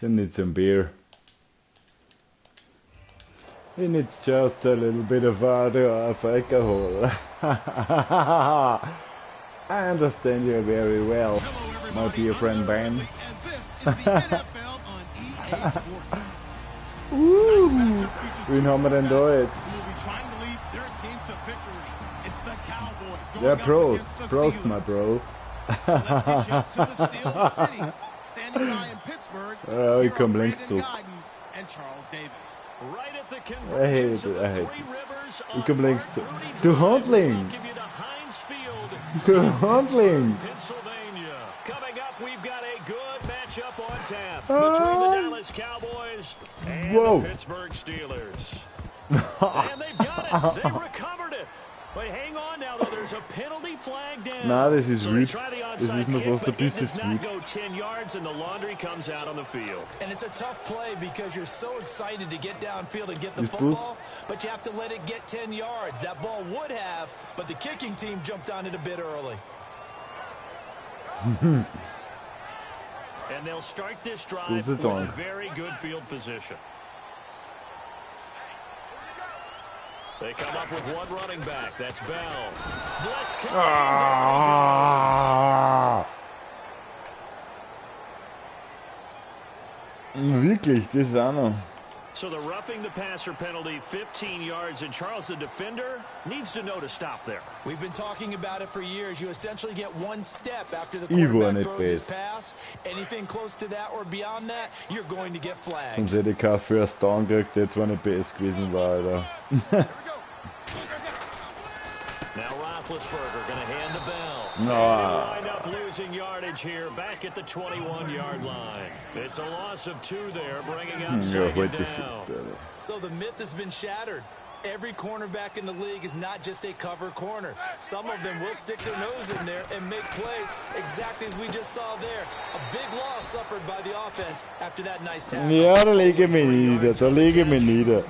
He needs some beer. He needs just a little bit of water of alcohol. I understand you very well, my dear friend Ben. Wen haben wir denn da jetzt? Ja, Prost. Prost, my bro. Ich komm links zurück. Hey, ich komm links zurück. Du Handling! Du Handling! Coming up, we've got a good matchup on tap between the Dallas Cowboys and the Pittsburgh Steelers. And they've got it. They recovered it. But hang on now, though. There's a penalty flag down. Na, das ist so ruhig. Das ist noch was der Biss ist not go 10 yards and the laundry comes out on the field. And it's a tough play because you're so excited to get downfield and get the football, but you have to let it get 10 yards. That ball would have, but the kicking team jumped on it a bit early. And they'll start this drive with a very good field position. They come up with one running back. That's Bell. Blitz Wirklich, das ist auch noch. So the roughing the passer penalty, 15 yards, and Charles, the defender, needs to know to stop there. We've been talking about it for years. You essentially get one step after the quarterback throws his pass. Anything close to that or beyond that, you're going to get flagged. Sonst hätte ich keinen First Down gekriegt, der zwar nicht PS gewesen war, Alter. Now Roethlisberger going to hand the bell. No. Wind up losing yardage here, back at the 21-yard line. It's a loss of 2 there, bringing up second down. So the myth has been shattered. Every cornerback in the league is not just a cover corner. Some of them will stick their nose in there and make plays exactly as we just saw there. A big loss suffered by the offense after that nice tackle. Ja, da lege ich mich nieder, da lege ich mich nieder.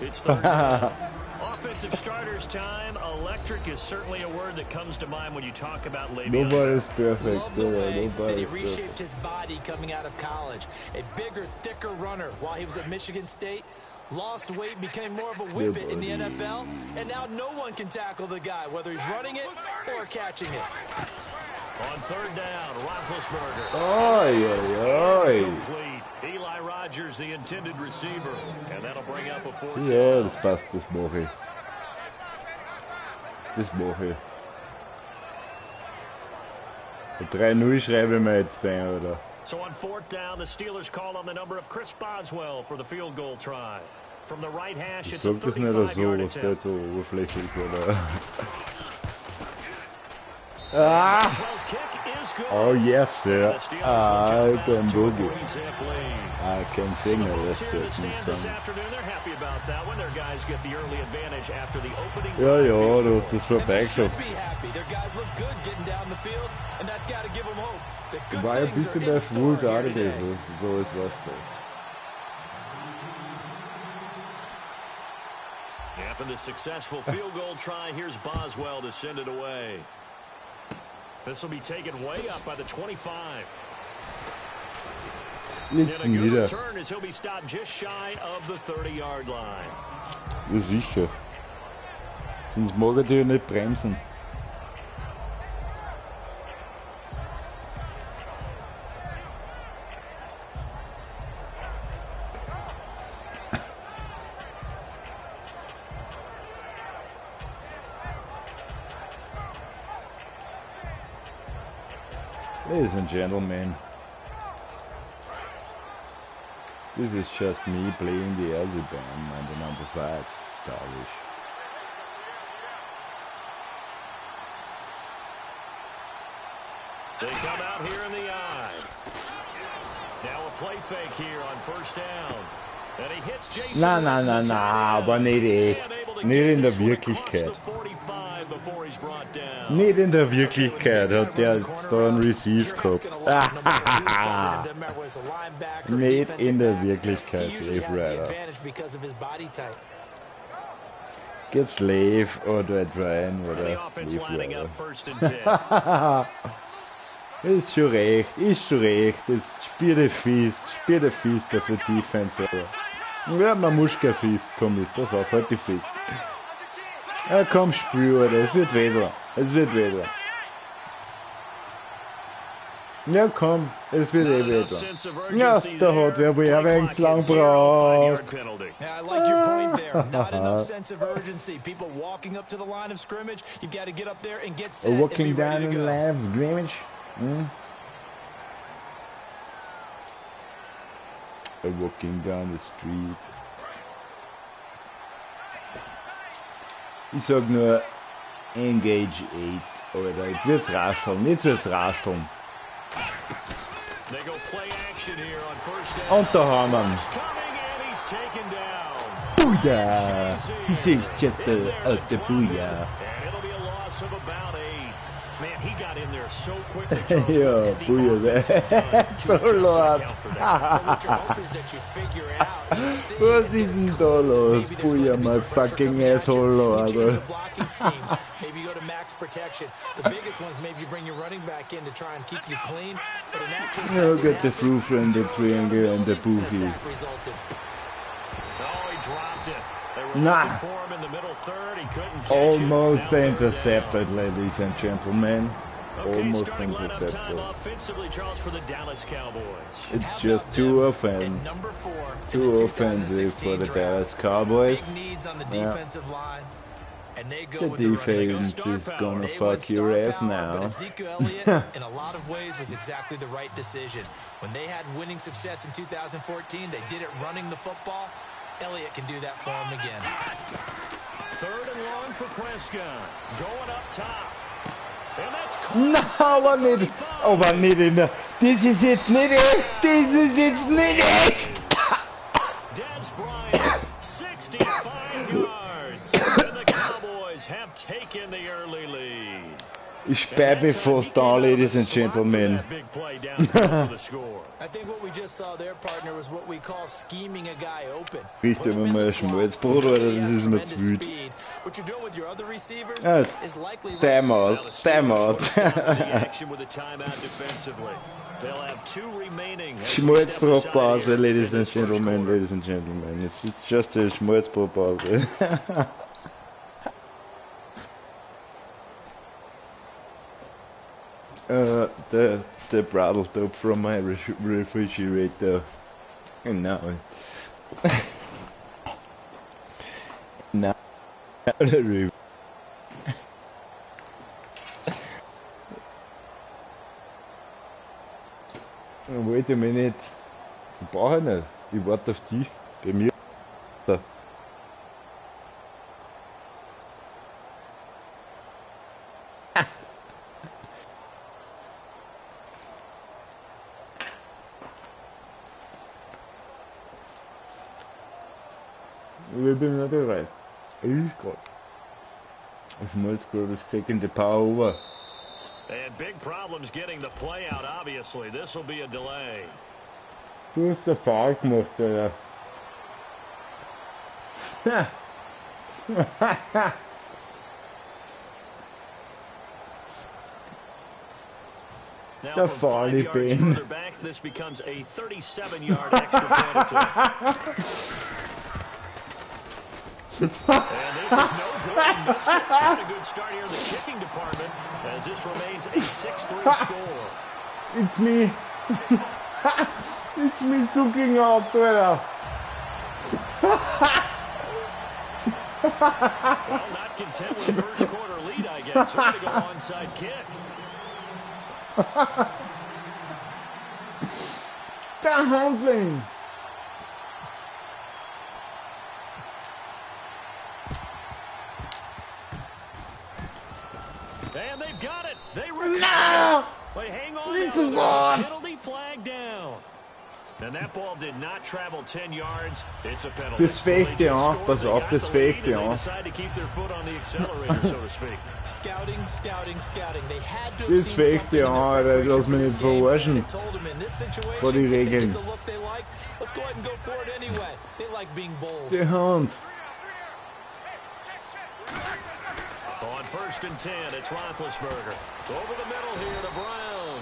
Offensive starters time. Electric is certainly a word that comes to mind when you talk about Le'Veon. Nobody's perfect. Love the way that he reshaped his body coming out of college. A bigger, thicker runner while he was at Michigan State. Lost weight, became more of a whippet in the NFL, and now no one can tackle the guy, whether he's running it or catching it. On third down, Roethlisberger. Complete. Eli Rogers, the intended receiver, and that'll bring up a fourth down. Ja, das passt, das mache ich. Das mache ich. Die 3-0 schreibe ich mir jetzt ein, oder? So on fourth down, the Steelers call on the number of Chris Boswell for the field goal try. From the right hash, it's a 35-yard attempt. So oberflächlich, oder? Oh yes, sir. I can boogie. I can sing a certain song. Ja, ja, du hast das vorbeigeschafft. War ein bisschen bei Full da gewesen, so ist was. After the successful field goal try, here's Boswell to send it away. This will be taken way up by the 25. And a good return as he'll be stopped just shy of the 30-yard line. Ja, sicher. Sonst mag er dich ja nicht bremsen. Ladies and gentlemen, this is just me playing the Elsie band and the number 5, Stylish. They come out here in the eye. Now a play fake here on first down. And he hits Jason. Na, aber nicht echt. Nicht in der Wirklichkeit. Nicht in der Wirklichkeit hat der da einen Receive gehabt. Nicht in der Wirklichkeit, Slave Rider. Get Slave oder Ryan oder Slave Rider. Ist schon recht. Jetzt spiel der Fist für Defense. Ja, man muss kein Fist, komm jetzt, das war's, halt die Fist. Ja, komm, spür, es wird wieder. Ja, komm, es wird wieder. Ja, da hat wer wohl ein wenig lang braucht. Yeah, I like your point there. Not enough sense of urgency. People walking up to the line of scrimmage. You've got to get up there and get set and be Walking down ready to in go. line of scrimmage. Walking down the street. Ich sag nur Engage 8. Alter, jetzt wird's rascheln. Und da haben wir ihn. Buja! Das ist just der alte Buja. Ja, Buja, so laut. Was ist denn da los? Buja, my fucking asshole, Lord. Maybe you go to max protection. The biggest ones maybe you bring your running back in to try and keep you clean. But in that case, you get the proof and the triangle and the boofy. Nah. Almost intercepted, ladies and gentlemen. Almost intercepted. It's just too offensive. Too offensive for the Dallas Cowboys. Yeah. The defense is gonna fuck your ass now. Ezekiel Elliott, in a lot of ways, was exactly the right decision. When they had winning success in 2014, they did it running the football. Elliott can do that for him again. 3rd and long for Prescott. Going up top. And that's No, aber nicht. Aber nicht in der. Das ist jetzt nicht echt. Des Bryant, 65 yards. And the Cowboys have taken the early lead. Ich sperre fast an, ladies and gentlemen. I think what we just saw there, partner, was what we call scheming a guy open. Richte mir mal Schmalzbrot, oder das ist mir zu wild. What you're doing with your other receivers is likely Timeout. Schmalzbrotpause, ladies and gentlemen. It's just a Schmalzbrotpause. The brattle top from my refrigerator. And now wait a minute. Ich brauche nicht. Ich warte auf dich. Bei mir. Da. We bin not right. He's got. Schmalzbrot is taking the power over. And big problems getting the play out, obviously. This will be a delay. Du hast der Foul gemacht, Alter. Now from 5 yards further back, this becomes a 37-yard extra point attempt. And this is no good. Missed it. Not a good start here in the kicking department as this remains a 6-3 score. It's me. It's me zucking out, Alter. Well, not content with the first quarter lead, I guess. We're going to go onside kick. The handling. And they've got it. They recover. No! They hang on. It's There's a lost. penalty flag down. And that ball did not travel 10 yards. It's a penalty. Das fegte an. Pass auf, das fegte an. Decide to keep their foot on the accelerator, so to speak. Scouting. They had to Das fegte an, Alter. Lass mich nicht verarschen. Vor die Regeln. Let's go ahead and go for it anyway. They like being bold. Die Hand. On 1st and 10, it's Roethlisberger. Over the middle here to Brown.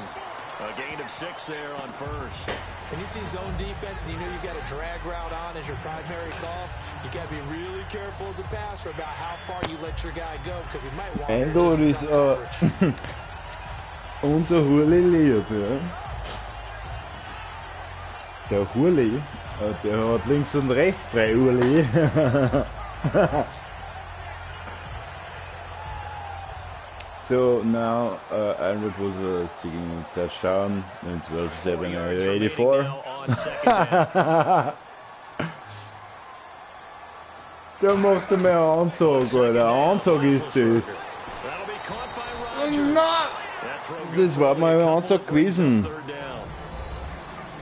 A gain of 6 there on first. When you see zone defense and you know you've got a drag route on as your primary call, you got to be really careful as a passer about how far you let your guy go because he might want to do some tough coverage. Unser Hurli lebt, ja. Der Hurli, der hat links und rechts 3 Hurli. So now IronRepulser is taking a touchdown in 12-7 84. Der macht mir eine Ansage, Alter. Ansage ist das. Na! Das war meine Ansage gewesen.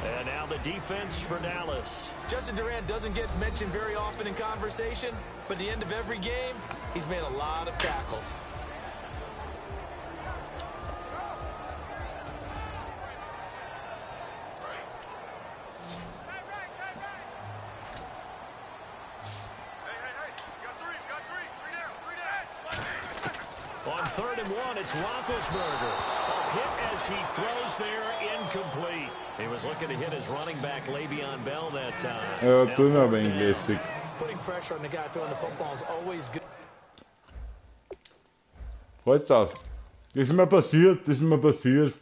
And now the defense for Dallas. Justin Durant doesn't get mentioned very often in conversation, but at the end of every game, he's made a lot of tackles. On 3rd and 1, it's Roethlisberger. A hit as he throws there, incomplete. He was looking to hit his running back, Le'Veon Bell, that time. Ja, tun wir aber Englisch. Putting pressure on the guy throwing the football is always good. Halt das. Das ist mir passiert, das ist mir passiert.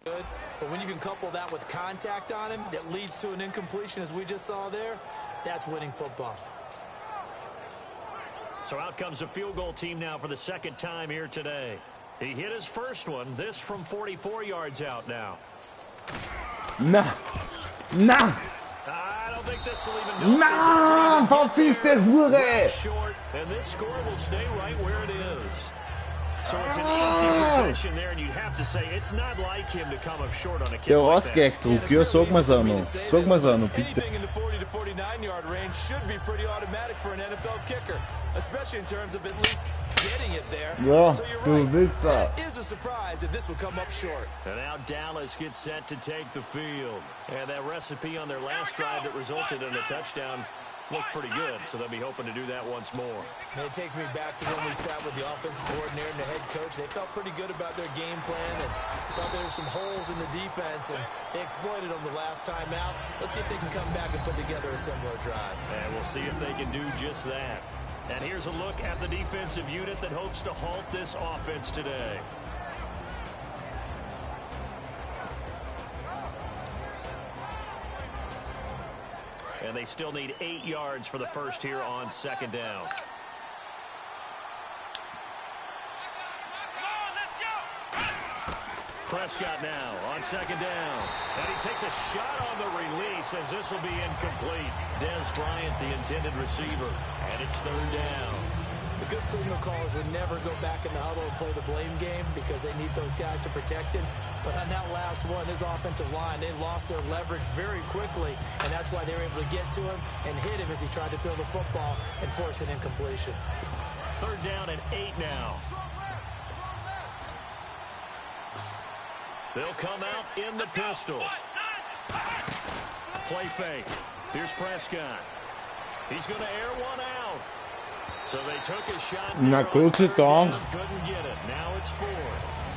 Good, but when you can couple that with contact on him that leads to an incompletion as we just saw there, that's winning football. So out comes a field goal team now for the 2nd time here today. He hit his first one, this from 44 yards out now. Na! Na! I don't think this will even Na! Verfickte Hure! Short, and this score will stay right where it is. So it's an empty possession there, and you have to say it's not like him to come up short on a kick Der like that. Ausgleichsdruck, ja, sag mal's auch noch. Sag mal's auch noch, bitte. Anything in the 40 to 49 yard range should be pretty automatic for an NFL kicker, especially in terms of at least getting it there. Ja, so you're du right. willst das. That is a surprise that this would come up short. And now Dallas gets set to take the field. And that recipe on their last drive that resulted in a touchdown looked pretty good, so they'll be hoping to do that once more. And it takes me back to when we sat with the offensive coordinator and the head coach. They felt pretty good about their game plan and thought there were some holes in the defense, and they exploited them the last time out. Let's see if they can come back and put together a similar drive. And we'll see if they can do just that. And here's a look at the defensive unit that hopes to halt this offense today. And they still need 8 yards for the first here on 2nd down. Prescott now on 2nd down. And he takes a shot on the release as this will be incomplete. Dez Bryant, the intended receiver. And it's 3rd down. The good signal callers would never go back in the huddle and play the blame game because they need those guys to protect him. But on that last one, his offensive line, they lost their leverage very quickly, and that's why they were able to get to him and hit him as he tried to throw the football and force an incompletion. 3rd down and 8 now. They'll come out in the pistol. Play fake. Here's Prescott. He's going to air one out. So they took a shot. Na, Gott sei Dank. Couldn't get it. Now it's 4.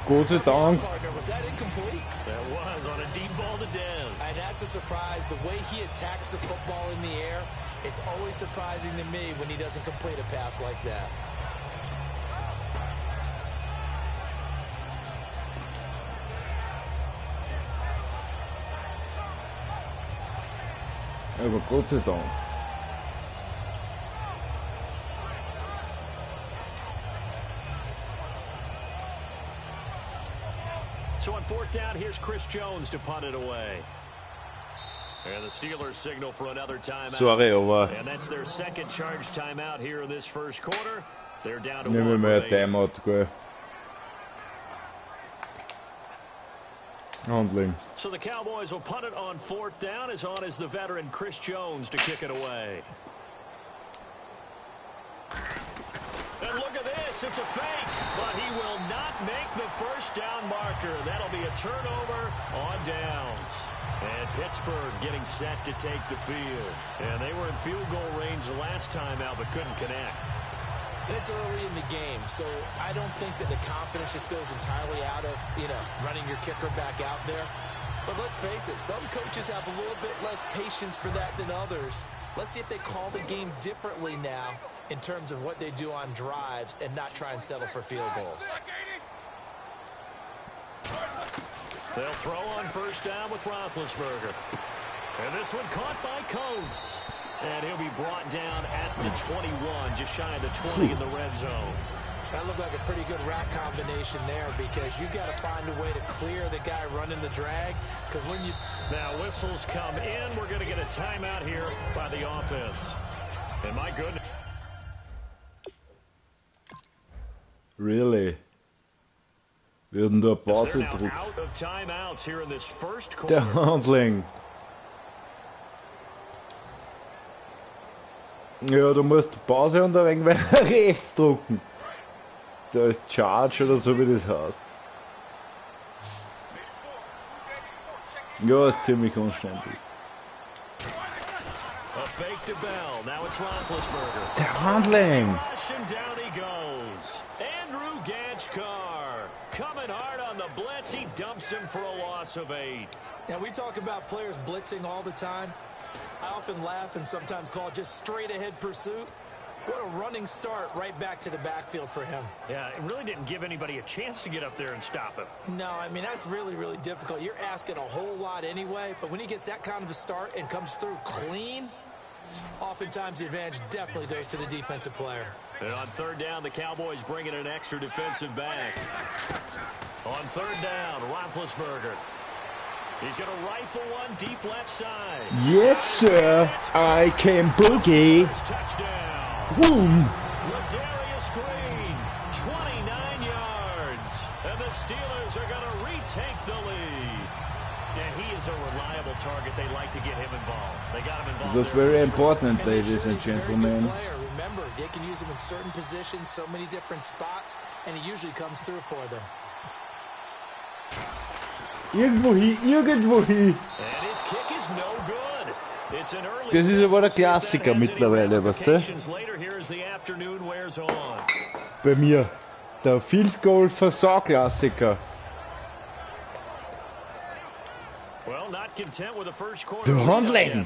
Gott sei Dank. Partner, was that incomplete? That was on a deep ball to Dez. And that's a surprise. The way he attacks the football in the air, it's always surprising to me when he doesn't complete a pass like that. Aber Gott sei Dank. So on 4th down, here's Chris Jones to punt it away. And the Steelers signal for another timeout. Sorry, aber And that's their 2nd charge timeout here in this 1st quarter. They're down to nehmen wir 1 mal ein remaining. Timeout, gell. Handling. So the Cowboys will punt it on 4th down. As on is the veteran Chris Jones to kick it away. And look at this. It's a fake, but he will not make the 1st down marker. That'll be a turnover on downs. And Pittsburgh getting set to take the field. And they were in field goal range the last time out, but couldn't connect. And it's early in the game, so I don't think that the confidence just goes entirely out of, running your kicker back out there. But let's face it, some coaches have a little bit less patience for that than others. Let's see if they call the game differently now in terms of what they do on drives and not try and settle for field goals. They'll throw on first down with Roethlisberger. And this one caught by Coates. And he'll be brought down at the 21, just shy of the 20 in the red zone. That looked like a pretty good route combination there because you've got to find a way to clear the guy running the drag. Because when you... Now whistles come in. We're going to get a timeout here by the offense. And my goodness. Really? Würden da Pause drucken? Der Handling. Ja, du musst Pause und ein wenig rechts drucken. Da ist Charge oder so wie das heißt. Ja, ist ziemlich umständlich. Der Handling. Coming hard on the blitz, he dumps him for a loss of 8. Now we talk about players blitzing all the time. I often laugh and sometimes call it just straight ahead pursuit. What a running start right back to the backfield for him. Yeah, it really didn't give anybody a chance to get up there and stop him. No, I mean, that's really, really difficult. You're asking a whole lot anyway, but when he gets that kind of a start and comes through clean, oftentimes the advantage definitely goes to the defensive player. And on third down, the Cowboys bring in an extra defensive back. On third down, Roethlisberger. He's going to rifle one deep left side. Yes, sir. I can boogie. Touchdown. Boom. Ladarius Green, 29 yards. And the Steelers are going to retake the lead. Yeah, he is a reliable target. They like to get him involved. They got him involved. That's very important, ladies and gentlemen. Remember, they can use him in certain positions, so many different spots, and he usually comes through for them. Irgendwo hin. Das ist aber der Klassiker mittlerweile, weißt du? Bei mir. Der Field Goal Versau-Klassiker. Der Handling.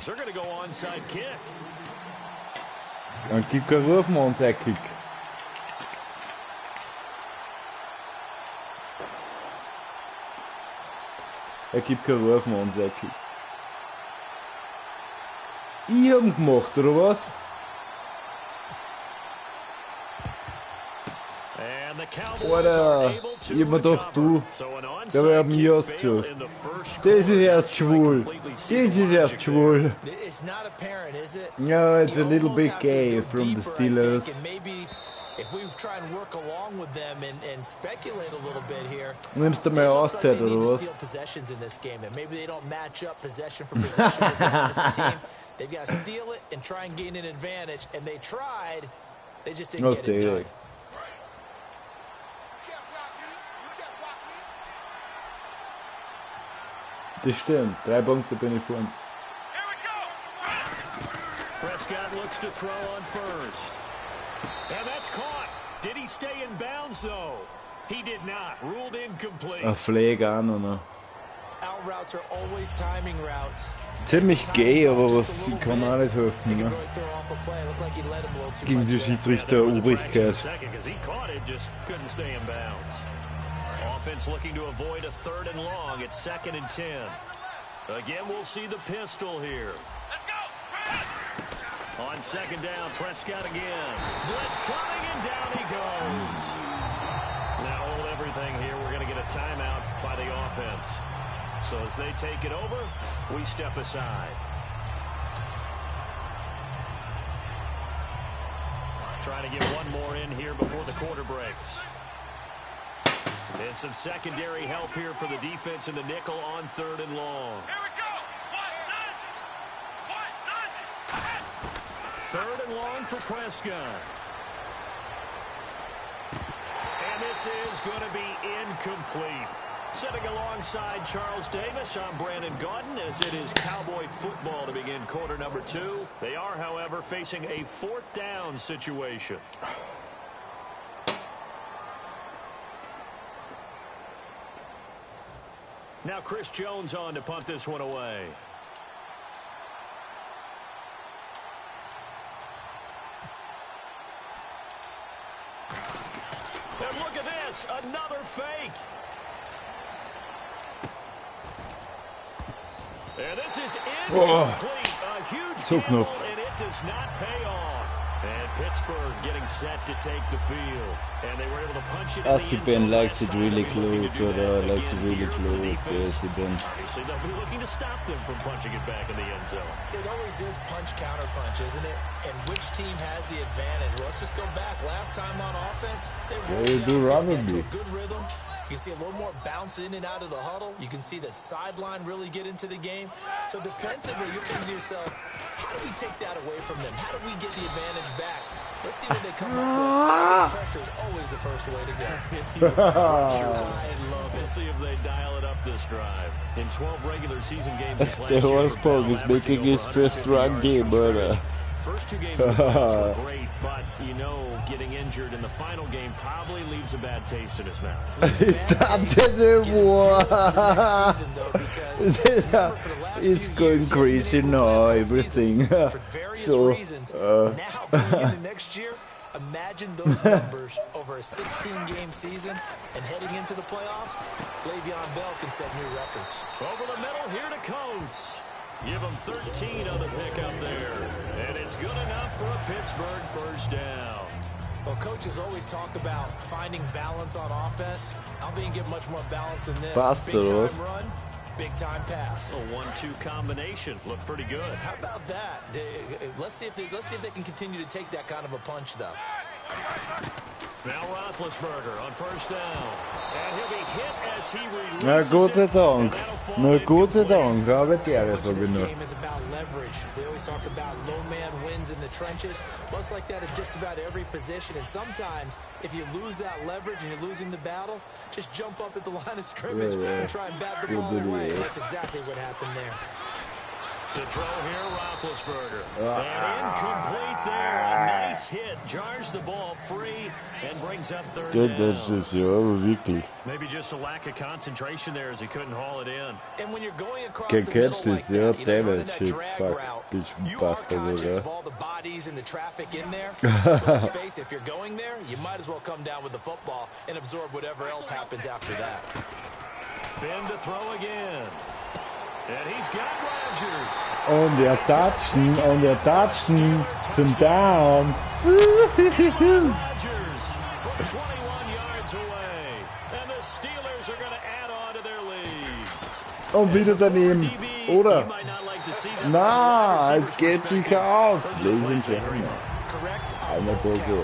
Dann gibt kein Ruf mehr Onside-Kick. Er gibt keinen Ruf mehr Onside-Kick. Ich hab ihn gemacht, oder was? Alter, ich hab mir gedacht, du, der war mir ausgesucht. Das ist erst schwul. Das ist erst schwul. No, it's a little bit gay from the Steelers. If we try and work along with them and speculate a little bit here, nimmst du mal Auszeit oder was? Steal possessions in this game, and maybe they don't match up possession for possession with the opposite team. They've got to steal it and try and gain an advantage, and they tried, they just didn't get it done. Das stimmt, 3 Punkte bin ich vorn. Prescott looks to throw on first. And that's caught. Did he stay in bounds, though? He did not. Ruled incomplete. Ein Flag an, oder? Out routes are always timing routes. Ziemlich gay, aber was ich kann auch nicht helfen, ne? Gegen die Schiedsrichter-Obrigkeit. Offense looking to avoid a third and long. It's 2nd and 10. Again, we'll see the pistol here. On 2nd down, Prescott again. Blitz coming, and down he goes. Now hold everything here. We're going to get a timeout by the offense. So as they take it over, we step aside. Trying to get one more in here before the quarter breaks. And some secondary help here for the defense in the nickel on 3rd and long. 3rd and long for Prescott. And this is going to be incomplete. Sitting alongside Charles Davis, I'm Brandon Gaudin, as it is Cowboy football to begin quarter number 2. They are, however, facing a 4th down situation. Now Chris Jones on to punt this one away. And look at this, another fake. And this is incomplete. A huge gamble, and it does not pay off. And Pittsburgh getting set to take the field. And they were able to punch it in the end zone. Likes it really close, or likes it really close. Yes, obviously, they'll be looking to stop them from punching it back in the end zone. It always is punch-counter-punch, isn't it? And which team has the advantage? Well, let's just go back. Last time on offense, they rolled down to a good rhythm. You can see a little more bounce in and out of the huddle. You can see the sideline really get into the game. So defensively, you're thinking to yourself, how do we take that away from them? How do we get the advantage back? Let's see what they come up with. I think pressure is always the first way to go. I love it. We'll see if they dial it up this drive. In 12 regular season games this last year, the Horseburg is making his first run game, brother. First two games were great, but you know, getting injured in the final game probably leaves a bad taste in his mouth. It's going crazy now, everything. So, now going into next year, imagine those numbers over a 16-game season and heading into the playoffs. Le'Veon Bell can set new records. Over the middle here to Coates. Give him 13 on the pick up there. And it's good enough for a Pittsburgh first down. Well, coaches always talk about finding balance on offense. I don't think you get much more balance than this. Big-time run, big-time pass. A 1-2 combination. Looked pretty good. How about that? Let's see if they can continue to take that kind of a punch, though. Now Roethlisberger on first down. And he'll be hit as he releases Na Gott sei Dank. Na Gott sei Dank, aber der ist so this genug. game is about leverage. We always talk about low man wins in the trenches. Well, it's like that at just about every position. And sometimes, if you lose that leverage and you're losing the battle, just jump up at the line of scrimmage and try and bat the ball away. That's exactly what happened there. To throw here, Roethlisberger. And incomplete there. A nice hit. Jars the ball free and brings up third down. Maybe just a lack of concentration there as he couldn't haul it in. And when you're going across the middle like that, running that drag route, you are conscious of all the bodies and the traffic in there. But let's face it, if you're going there, you might as well come down with the football and absorb whatever else happens after that. Ben to throw again. And he's got Rodgers. Und er touchen zum Down. Rodgers from 21 yards away. And the Steelers are going to add on to their lead. Und wieder daneben, oder? Na, es geht sich aus. Lesen Sie einmal Burger.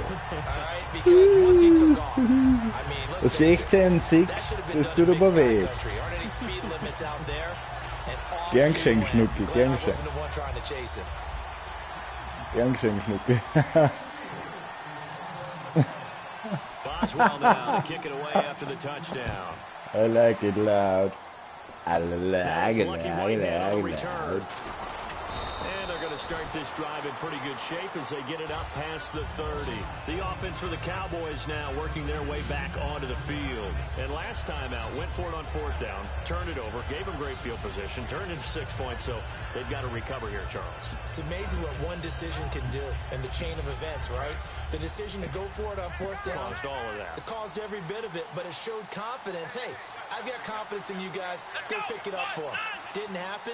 16-6, das tut aber weh. Gern geschenkt, Schnucki, gern geschenkt. Gern geschenkt, Schnucki. Boswell now to kick it away after the touchdown. I like it loud. I like it loud. And they're going to start this drive in pretty good shape as they get it up past the 30. The offense for the Cowboys now working their way back onto the field. And last time out, went for it on fourth down, turned it over, gave them great field position, turned into 6 points, so they've got to recover here, Charles. It's amazing what one decision can do in the chain of events, right? The decision to go for it on fourth down. Caused all of that. It caused every bit of it, but it showed confidence. Hey, I've got confidence in you guys. Go pick it up for them. Didn't happen.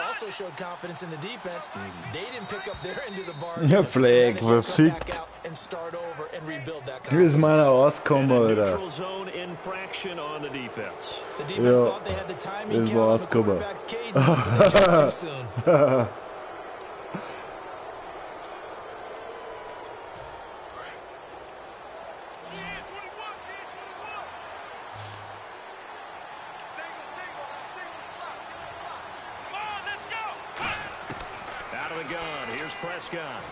Also showed confidence in the defense. They didn't pick up their end of the bargain. Ja, Fleck, verfickt. And start over and rebuild that Wie ist meiner auskommen, Alter? Neutral zone infraction on the defense. The defense thought they had the timing ist count on the quarterback's cadence, but they jumped too soon. Prescott.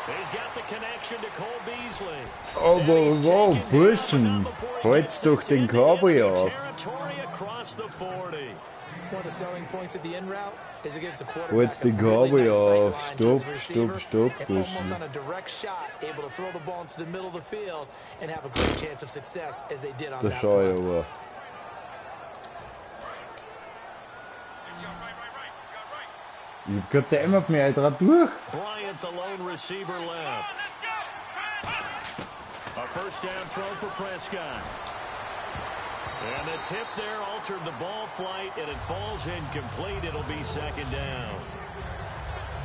He's got the connection to Cole Beasley. Aber wow, Burschen, halt's doch den Cowboy auf. One of the selling points of the in route is against the quarterback. Halt's den Cowboy auf. Stopp, and almost on a direct shot, able to throw the ball into the middle of the field and have a great chance of success as they did on that play. Ich hab kein Time auf mich, ich dreh durch. Bryant, the lone receiver left. A first down throw for Prescott. And the tip there altered the ball flight, and it falls incomplete. It'll be second down.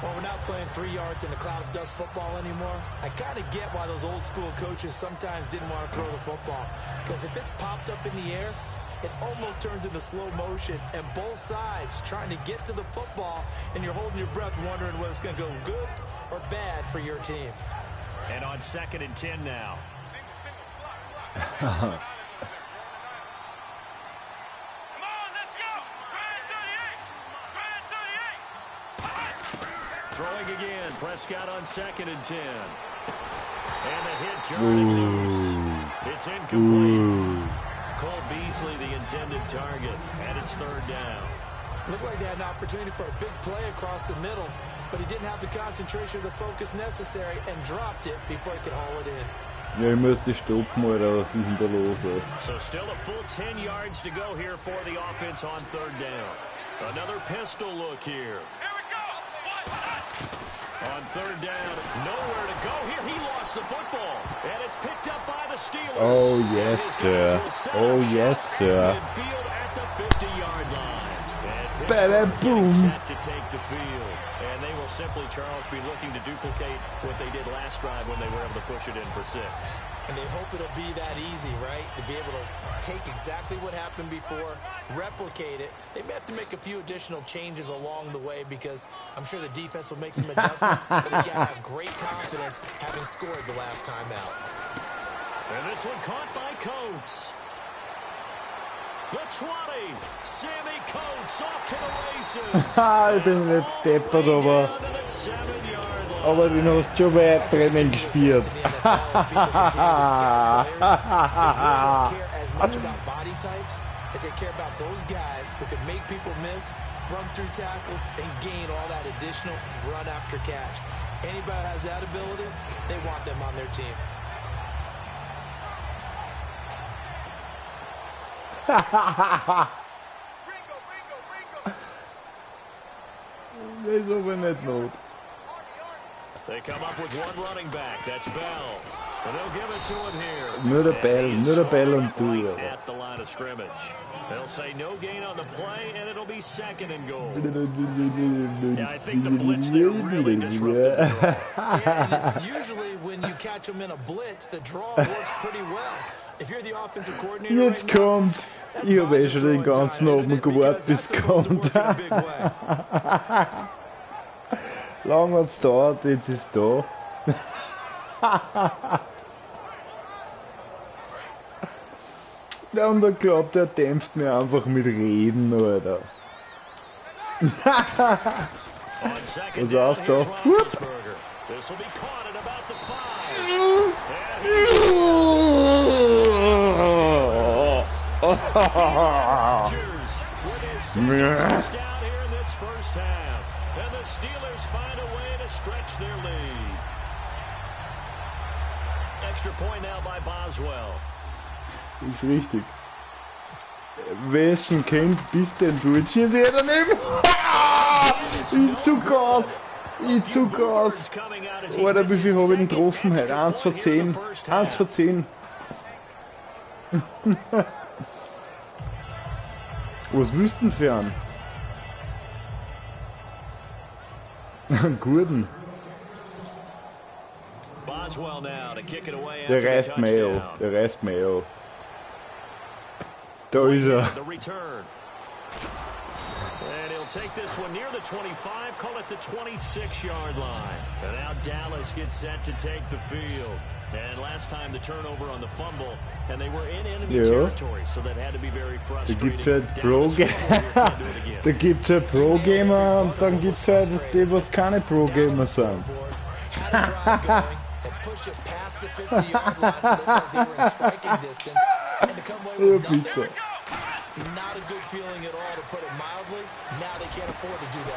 Well, we're not playing 3 yards in a cloud of dust football anymore. I kind of get why those old school coaches sometimes didn't want to throw the football. Because if it's popped up in the air, it almost turns into slow motion, and both sides trying to get to the football, and you're holding your breath wondering whether it's going to go good or bad for your team. And on 2nd and 10 now. Throwing again, Prescott on 2nd and 10. And the hit turning loose. It's incomplete. Cole Beasley, the intended target, and it's 3rd down. Looked like they had an opportunity for a big play across the middle, but he didn't have the concentration or the focus necessary and dropped it before he could haul it in. Ja, ich müsste stoppen, Alter, was ist denn da los? So still a full 10 yards to go here for the offense on 3rd down. Another pistol look here. On 3rd down, nowhere to go here. He lost the football, and it's picked up by the Steelers. Oh, yes, sir. Oh, yes, sir. Midfield at the 50-yard line. Bada boom. Set to take the field. And they will simply, Charles, be looking to duplicate what they did last drive when they were able to push it in for 6. And they hope it'll be that easy, right? To be able to take exactly what happened before, replicate it. They may have to make a few additional changes along the way because I'm sure the defense will make some adjustments, but they got to have great confidence having scored the last time out. And this one caught by Coates. The 20, Sammy Coates off to the races. Ich bin nicht steppert, aber den hast du schon weit drinnen gespielt. As they care about those guys who can make people miss, run through tackles, and gain all that additional run after catch. Anybody who has that ability, they want them on their team. Das ist aber nicht not. They come up with one running back, that's Bell. And they'll give it to him here. Nur der Bell und du. At the line of scrimmage. They'll say no gain on the play, and it'll be 2nd and goal. Yeah, I think the blitz there really disrupted the draw. Yeah, and it's usually when you catch them in a blitz, the draw works pretty well. If you're the offensive coordinator Jetzt right kommt. now, Ich habe schon den ganzen Abend gewartet, bis es kommt. Lang hat es gedauert, jetzt ist es da. Ja, und er glaubt, er dämpft mir einfach mit Reden, Alter. Pass auf, da. And the Steelers find a way to stretch their lead. Extra point now by Boswell. Ist richtig. Wessen Kind bist denn du? Jetzt hier ist er daneben. Ich zu Gas. Ich zu Gas. Alter, wie viel habe ich denn getroffen heute? 1 von 10. 1 von 10. Was willst du denn für einen? Guten. Der reißt mir an. Der reißt mir an. Da ist er. And he'll take this one near the 25, call it the 26-yard line. And now Dallas gets set to take the field. And last time the turnover on the fumble, and they were in enemy territory, so that had to be very frustrating. Da gibt's halt Pro-Gamer und dann gibt's halt die, was keine Pro-Gamer sind. Ja, bitte.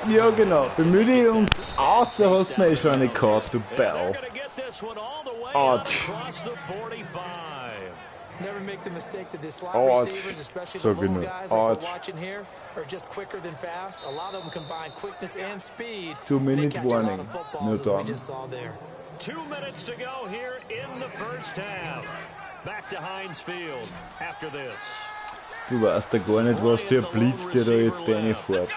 Ja, genau. Bemühe dich und out, da hast du mir schon eine Karte, du Bell. Autsch. Never make the mistake that the slot receivers, especially the little guys like we're watching here, are just quicker than fast. A lot of them combine quickness and speed. 2 minutes catch a lot warning. of footballs, as we just saw there. 2 minutes to go here in the first half. Back to Heinz Field after this. Du weißt ja gar nicht, was für ein Blitz der da jetzt reinfährt.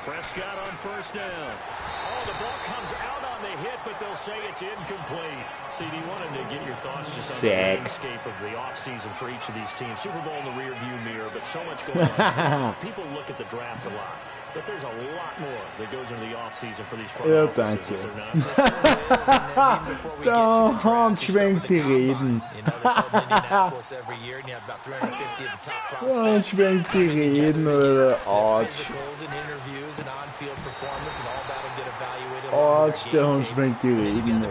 Prescott on first down. Oh, the ball comes out on the hit, but they'll say it's incomplete. CD, wanted to get your thoughts just on the landscape of the offseason for each of these teams. Super Bowl in the rearview mirror, but so much going on. People look at the draft a lot, but there's a lot more that goes into the offseason for these front offices, is there not? Da schwenkt die Reden. Da schwenkt die Reden, oder? Autsch. Autsch, der Hund schwenkt die Reden.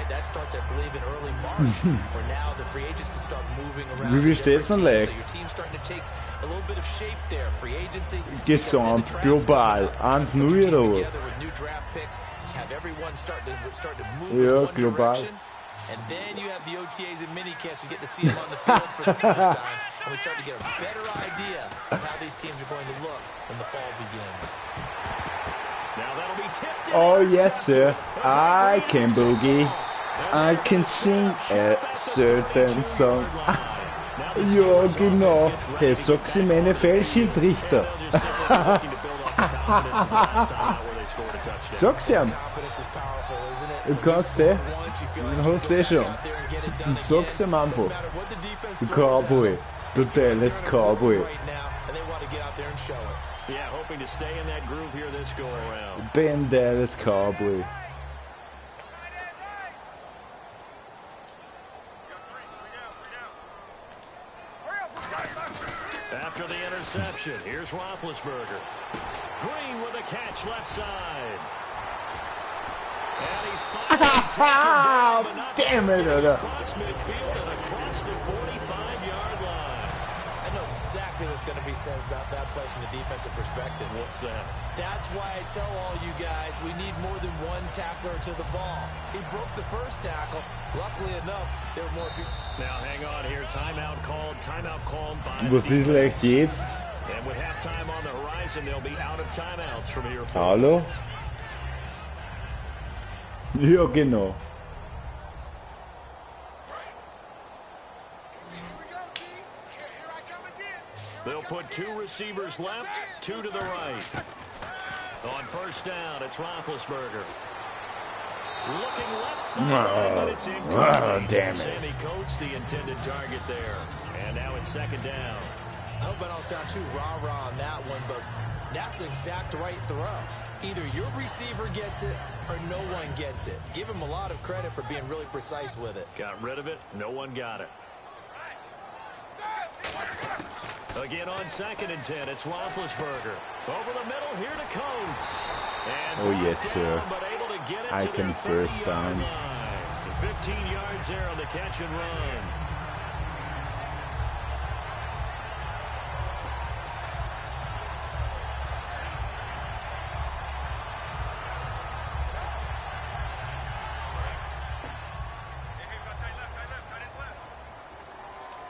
That starts, I believe, in early March, where now the free agents can start moving around. Wie viel steht's denn leicht? So your team's starting to take a little bit of shape there. Free agency. Gesamt, global, 1-0 oder was? With new draft picks, have everyone start to move Ja, in one global. direction. And then you have the OTAs and minicamps. We get to see them on the field for the first time, and we start to get a better idea of how these teams are going to look when the fall begins. Now that'll be tipped. Oh yes, sir. I can boogie. I can sing a certain song. Ja, genau. Hey, sag sie meine Feldschiedsrichter. Sag's ihm. Du kannst den. Den hast du schon. Sag's ihm einfach. Du Cowboy. Du Dallas Cowboy. Yeah, hoping to stay in that groove here this go around. Ben Dallas Cowboy. After the interception, here's Roethlisberger. Green with a catch left side. And he's finally Damn it, across midfield and across the 45-yard line. I know exactly what's going to be said about that play from the defensive perspective. What's that? That's why I tell all you guys we need more than one tackler to the ball. He broke the first tackle. Luckily enough, there were more people. Now hang on here. Timeout called by Was ist leicht jetzt? And with halftime on the horizon, they'll be out of timeouts from here forward. Hallo? Ja, genau. They'll put 2 receivers left, 2 to the right. On first down, it's Roethlisberger. Looking left side, but it's incomplete. Damn it. Sammy Coates, the intended target there. And now it's second down. I hope I don't sound too rah-rah on that one, but that's the exact right throw. Either your receiver gets it or no one gets it. Give him a lot of credit for being really precise with it. Got rid of it. No one got it. Again on 2nd and 10, it's Roethlisberger. Over the middle here to Coates. And Oh yes, sir. down, but able to get it I to can their first 30-yard down. line. 15 yards there on the catch and run.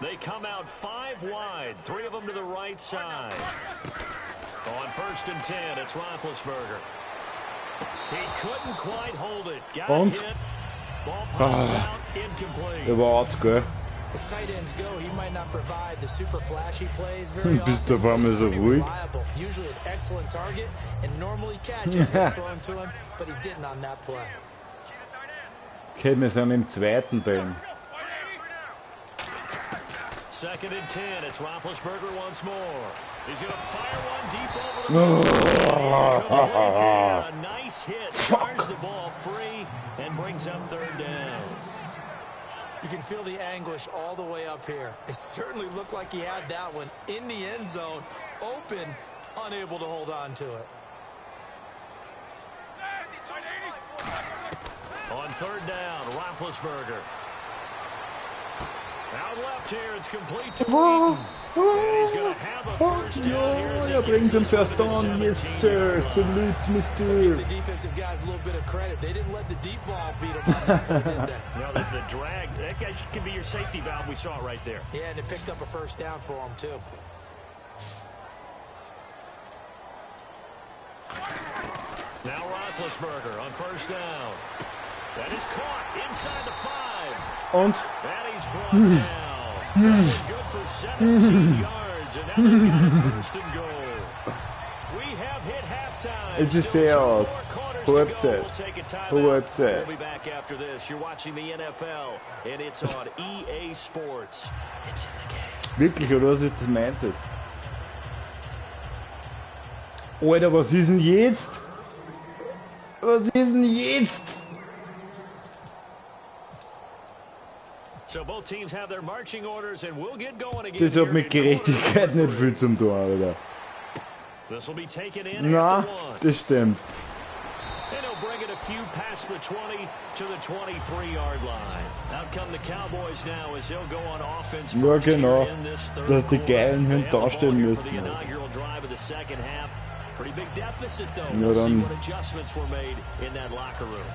They come out 5 wide, 3 of them to the right side. On 1st and 10, it's Roethlisberger. He couldn't quite hold it. Got hit. Ball pops out, incomplete. Der war hart, gell? As tight ends go, he might not provide the super flashy plays very often. Bist du auf einmal so ruhig? Usually an excellent target and normally catches what's thrown to him, but he didn't on that play. Okay, wir sind im zweiten bei ihm. 2nd and 10, it's Roethlisberger once more. He's going to fire one deep over the a nice hit, fires the ball free, and brings up 3rd down. You can feel the anguish all the way up here. It certainly looked like he had that one in the end zone, open, unable to hold on to it. On 3rd down, Roethlisberger. Out left here, it's complete to Eaton. And he's going to have a first down here as he brings gets him this first one to down. the Yes, 17 sir. yard line. Salute, Give mister. the defensive guys a little bit of credit. They didn't let the deep ball beat them on that play, did they? No, the drag, that guy can be your safety valve. We saw it right there. Yeah, and it picked up a first down for them, too. Now Roethlisberger on first down. That is caught inside the 5. Und? And he's brought down. Good for 17 yards. And now they've got it first and goal. We have hit halftime. Es ist Still sehr 2 aus. more quarters to go. Halbzeit. We'll take a timeout. Halbzeit. We'll be back after this. You're watching the NFL, and it's on EA Sports. It's in the game. Wirklich, oder was ist das Mindset? Alter, was ist denn jetzt? Was ist denn jetzt? So both teams have their marching orders, and we'll get going again. Das hat here mit in Gerechtigkeit nicht viel zum tun, Alter. This will be taken in Na, at the 1. das stimmt. And he'll bring it a few past the 20 to the 23-yard line. Out come the Cowboys now as they'll go on offense Ja, first genau. here in this third Dass die quarter. Geilen They hinten have the ball dastehen here müssen. for the inaugural drive of the second half. Pretty big deficit though. Ja, We'll see dann- what adjustments were made in that locker room.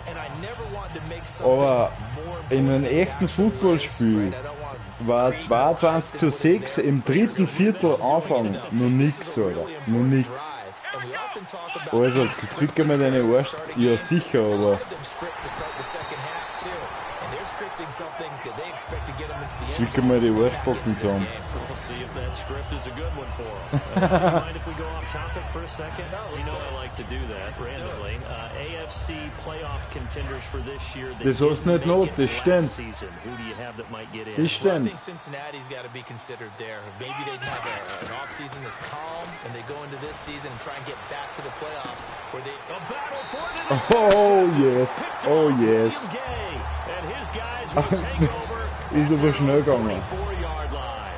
And I never want to make something Aber more in einem important than echten it actually is, Fußballspiel right? I don't want war crazy 22:6 im dritten Viertel Anfang. Noch nix, Alter. Noch nix. And we often talk about Also, teams zwicken wir deine Arsch. Ja, sicher, A aber lot of them script to start the second half too, and they're scripting something that they expect to get them into the end zwicken wir die zone and back Arschbacken into this zusammen. game. We'll see if that script is a good one for them. You mind if we go off topic for a second? let's You know go. I like to do that randomly. AFC playoff contenders for this year. They Das hast didn't nicht not, make it das last stimmt. season. Who do you have that might get in? Das Well, I stimmt. think Cincinnati's got to be considered there. Maybe they'd have an offseason that's calm, and they go into this season and try and get back to the playoffs where they. A battle for the Oh yes, oh yes. Gay, and his guys will take over. Ist aber schnell gegangen. 44-yard line.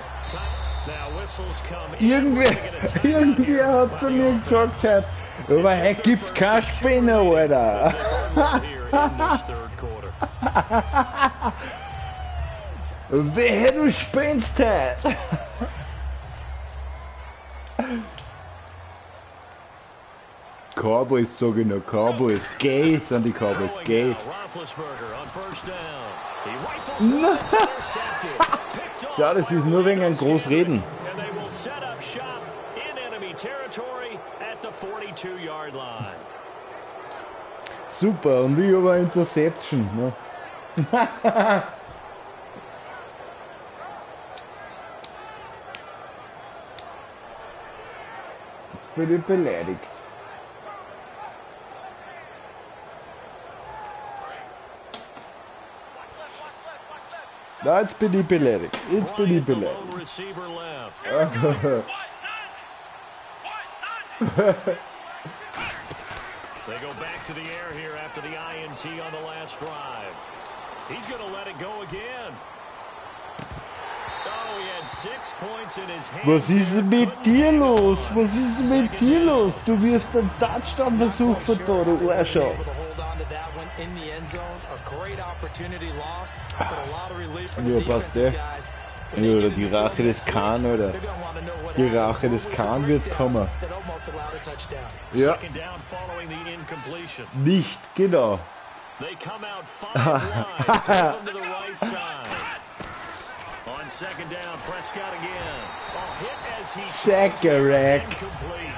Now whistles come in. Irgendwer hat zu mir gesagt, heute, aber heute gibt's keine Spinne, Alter. Wehe, du spinnst heute. Cowboys, sag ich noch, Cowboys, gay sind die Cowboys, gay. Schau, das ist nur wegen ein Großreden. Super, und ich habe eine Interception. Ne? Jetzt bin ich beleidigt. Na, jetzt bin ich beleidigt. Jetzt bin ich beleidigt. They go back to the air here after the INT on the last drive. He's going to let it go again. Oh, he had 6 points in his hands. Was ist mit dir los? Was ist mit dir los? Du wirfst einen Touchdown-Versuch von da, du Arschau. Ja, passt der. Ja, oder die Rache des Khan, oder? Die Rache des Khan wird kommen. Ja. Nicht, genau. They come out 5 wide, throw them to the right side. On second down, Prescott again. A hit as he Sack-a-rack. incomplete.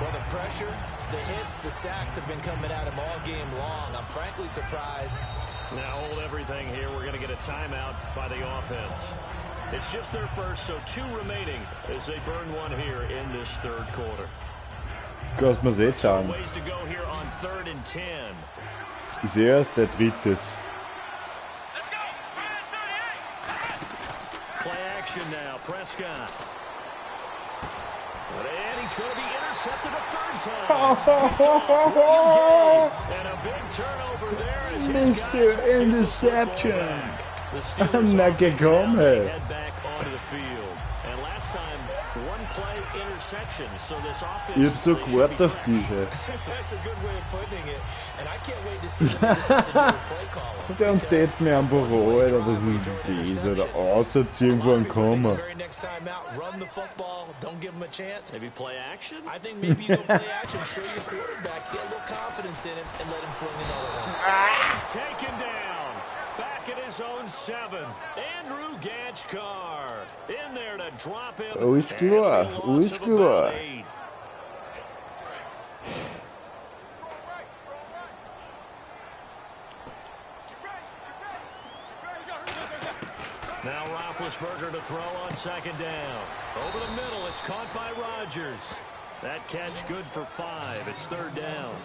Well, the pressure, the hits, the sacks have been coming at him all game long. I'm frankly surprised. Now hold everything here. We're going to get a timeout by the offense. It's just their first, so 2 remaining as they burn one here in this third quarter. Kannst mir's jetzt sagen. Ways to go here on 3rd and 10. Ist erst der drittes. Play action now, Prescott. And he's going to be intercepted a 3rd time. And a big turnover there as his guys will Mr. get the Interception. football back. The Steelers Na offense gekommen. now head back onto the field. And last time One play interception, so this offense. Ich hab so gewartet auf diese. That's a good way of putting it. And I can't wait to see what they decide to do with play calling. Der entdeckt mir einfach Alter, das ist das oder außerziehen von Komma. Very next time out, run the football, don't give him a chance. Maybe play action? I think maybe you go play action, show your quarterback, get a little confidence in him, and let him fling another one. He's taken down. Back at his own 7. Andrew Gachkar in there to drop him. Alles klar, alles klar. Now Roethlisberger to throw on 2nd down. Over the middle, it's caught by Rodgers. That catch good for 5. It's 3rd down.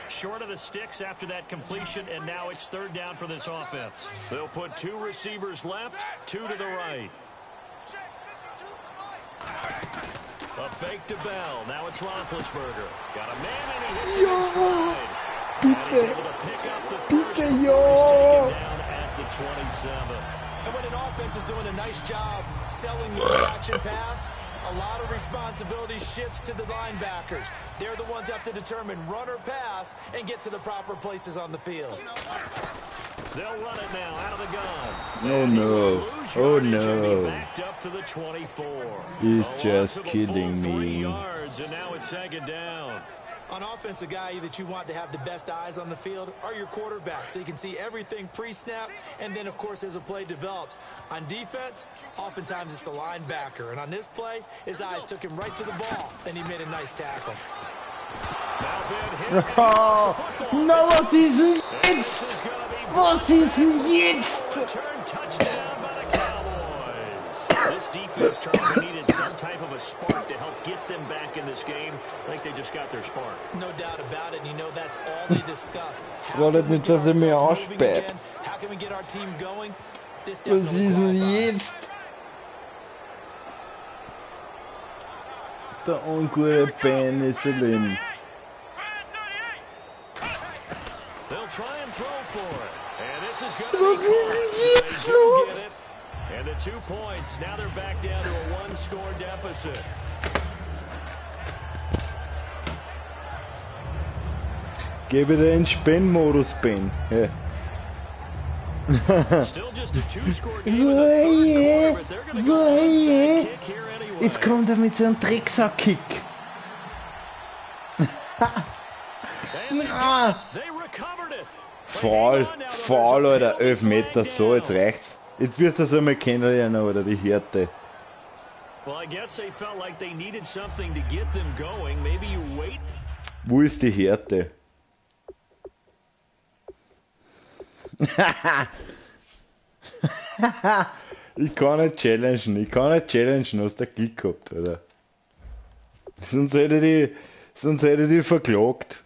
Short of the sticks after that completion, and now it's 3rd down for this offense. They'll put 2 receivers left, 2 to the right. A fake to Bell. Now it's Roethlisberger. Got a man and he hits him in stride. And he's able to pick up the first before he's taken down at the 27. And when an offense is doing a nice job selling the play-action pass, a lot of responsibility shifts to the linebackers. They're the ones up to determine run or pass and get to the proper places on the field. They'll run it now out of the gun. Oh no. Oh no. Backed up to the 24. He's just kidding me. 3 yards, and now it's 2nd down. On offense, the guy that you want to have the best eyes on the field are your quarterbacks, so you can see everything pre-snap, and then, of course, as the play develops. On defense, oftentimes it's the linebacker, and on this play, his eyes took him right to the ball, and he made a nice tackle. Na, was ist denn jetzt? Was ist denn jetzt? Return touchdown by the Cowboys. This defense, Charles, needed some type of a spark to help get them back in this game. I think they just got their spark. No doubt about it, and you know that's all they discussed. War das nicht, dass er mir ausspäht? How can we get our team going? This Was definitely ist denn qualifies. jetzt? Der ungute Ben ist drin. They'll try and throw for it. And this is going to be caught. So they do get it. And the 2 points. Now they're back down to a 1-score deficit. Gebe dir den Spin-Modus, Ben. Ja. Still just a 2-score game in the 3rd quarter, but they're going to go onside kick here anyway. Jetzt kommt er mit so einem Drecksack-Kick. They recovered it. Faul, faul, Alter. 11 Meter, so, jetzt reicht's. Jetzt wirst du das einmal kennenlernen, oder die Härte. Well, I guess they felt like they needed something to get them going. Maybe you wait. Wo ist die Härte? Ich kann nicht challengen, hast du Glück gehabt, Alter. Sonst hätte ich die verklagt.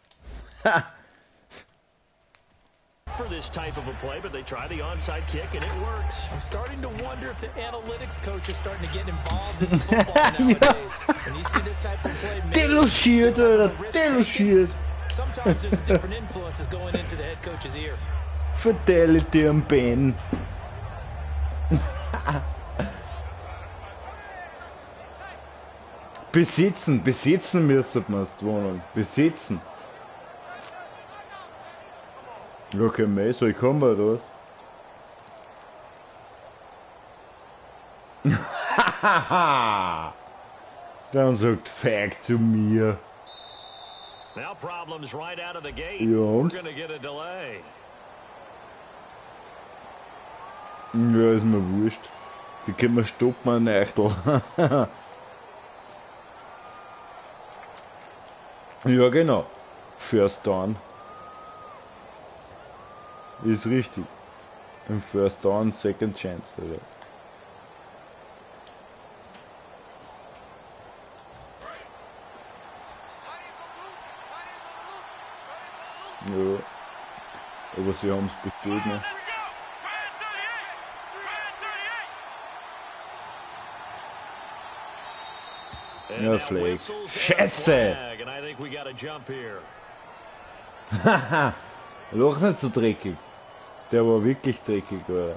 For this type of a play, but they try the onside kick and it works. I'm starting to wonder if the analytics coach is starting to get involved in football nowadays. When you see this type of play, Delogiert, Alter, delogiert. Sometimes there's different influences going into the head coach's ear. Verteile dir am Ben. Besitzen müssen wir die Wohnung. Besitzen. Ja, kein mehr, soll ich kommen oder was? Dann sagt Fact zu mir. Now problems right out of the gate. Ja, We're und? gonna get a delay. Ja, ist mir wurscht. Die können wir stoppen, nicht da. Ja, genau. First down. Ist richtig. Im First down, second chance. Also. Ja. Aber sie haben es bespielt, ne? Ja, Flag. Scheiße! And I think we got a jump here. Doch nicht so dreckig. Der war wirklich dreckig, oder?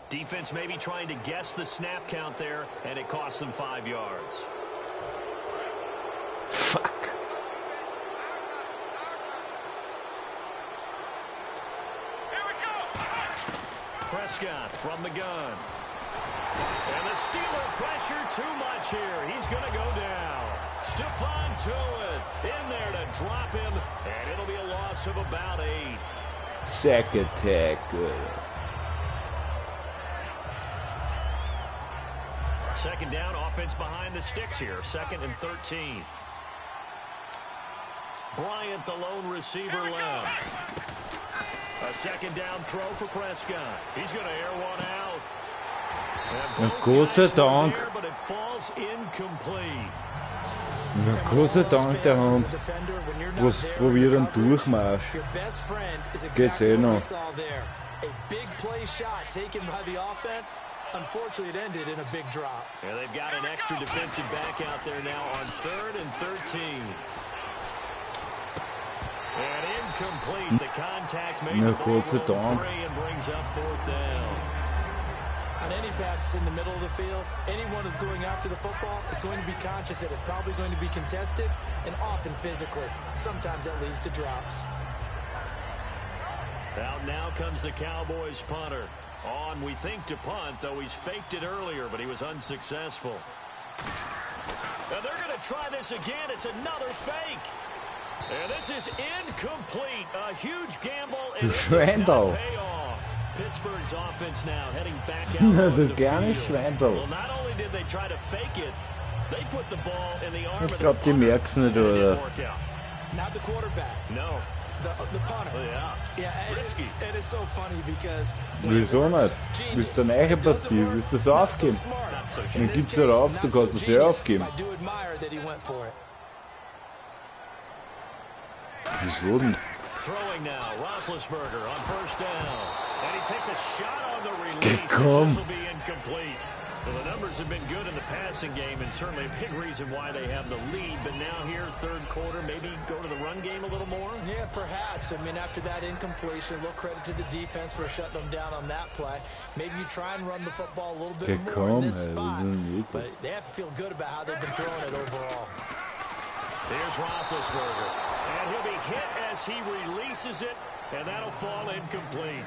Defense maybe trying to guess the snap count there, and it cost them 5 yards. Fuck. Prescott from the gun. And the Steeler pressure too much here. He's going to go down. Stephon Tuitt in there to drop him, and it'll be a loss of about 8. Sack attack. Second down, offense behind the sticks here. 2nd and 13. Bryant, the lone receiver, left. A second down throw for Prescott. He's going to air one out. Na Gott sei Dank. There, but it falls incomplete. Na Gott sei Dank, der Hund. Was probiert einen Durchmarsch. Geht's eh noch. A big play shot taken by the offense. Unfortunately, it ended in a big drop. Yeah, they've got an extra defensive back out there now on 3rd and 13. And incomplete. The contact made the ball roll free and brings up 4th down. On any passes in the middle of the field, anyone who's going after the football is going to be conscious that it's probably going to be contested and often physically. Sometimes that leads to drops. Out now comes the Cowboys punter. On, we think, to punt, though he's faked it earlier, but he was unsuccessful. Now they're going to try this again. It's another fake. And this is incomplete. A huge gamble, and it does not pay off. Pittsburgh's offense now heading back out on the field. Well, not only did they try to fake it, they put the ball in the arm of the punter. Die merk's nicht, oder? Not the quarterback. No. The punter. Oh, yeah. Risky. It is so funny because Wieso nicht? Du bist eine neue Partie, du willst das aufgeben. Dann gibst du auf, du kannst es ja aufgeben. Wieso denn? Throwing now, Roethlisberger on 1st down. And he takes a shot on the release. This will be incomplete. So the numbers have been good in the passing game, and certainly a big reason why they have the lead. But now here, 3rd quarter, maybe go to the run game a little more? Yeah, perhaps. I mean, after that incompletion, a little credit to the defense for shutting them down on that play. Maybe you try and run the football a little bit more in this spot. But they have to feel good about how they've been throwing it overall. Here's Roethlisberger. And he'll be hit as he releases it, and that'll fall incomplete.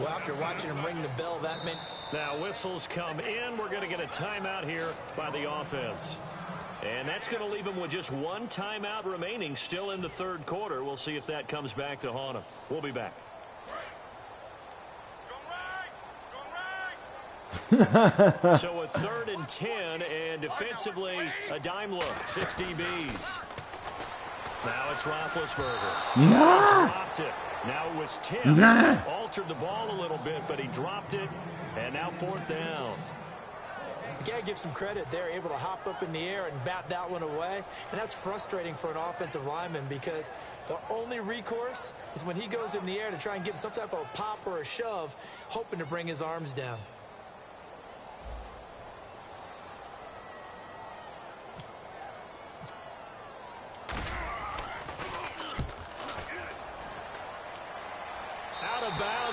Well, after watching him ring the bell, that meant... Now whistles come in. We're going to get a timeout here by the offense. And that's going to leave them with just one timeout remaining still in the 3rd quarter. We'll see if that comes back to haunt them. We'll be back. So a 3rd and 10, and defensively a dime look. 6 DBs. Now it's Roethlisberger. Dropped it. Now it was tipped. Altered the ball a little bit, but he dropped it. And now 4th down. You got to give some credit. They're able to hop up in the air and bat that one away. And that's frustrating for an offensive lineman because the only recourse is when he goes in the air to try and get some type of a pop or a shove, hoping to bring his arms down.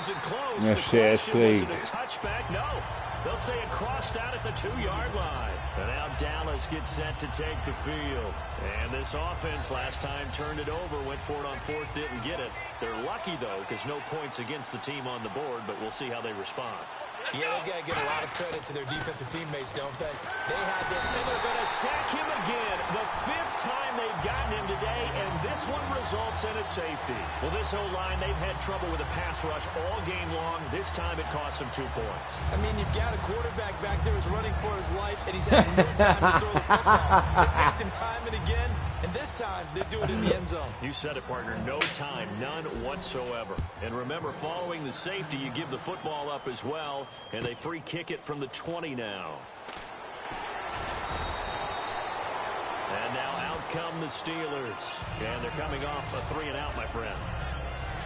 And close. The question, was it a touchback? No. They'll say it crossed out at the 2-yard line. And now Dallas gets set to take the field. And this offense last time turned it over, went for it on 4th, didn't get it. They're lucky, though, because no points against the team on the board, but we'll see how they respond. Yeah, they got to give a lot of credit to their defensive teammates, don't they? They had them. And they're going to sack him again. The 5th time they've gotten him today, and this one results in a safety. Well, this whole line, they've had trouble with a pass rush all game long. This time it cost them 2 points. I mean, you've got a quarterback back there who's running for his life, and he's had no time to throw the football. They've sacked him time and again, and this time they do it in the end zone. You said it, partner. No time, none whatsoever. And remember, following the safety, you give the football up as well. And they free kick it from the 20 now. And now out come the Steelers. And they're coming off a 3-and-out, my friend.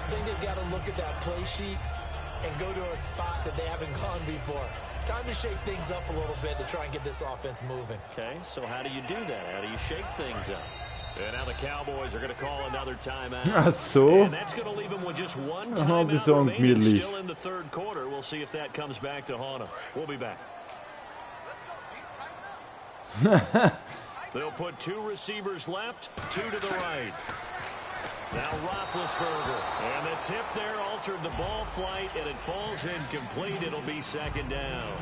I think they've got to look at that play sheet and go to a spot that they haven't gone before. Time to shake things up a little bit to try and get this offense moving. Okay, so how do you do that? How do you shake things up? And now the Cowboys are going to call another timeout. Ach so. And that's going to leave them with just one das timeout ist so remaining gemütlich. still in the third quarter. We'll see if that comes back to haunt them. We'll be back. They'll put 2 receivers left, 2 to the right. Now Roethlisberger. And the tip there altered the ball flight, and it falls incomplete. It'll be second down.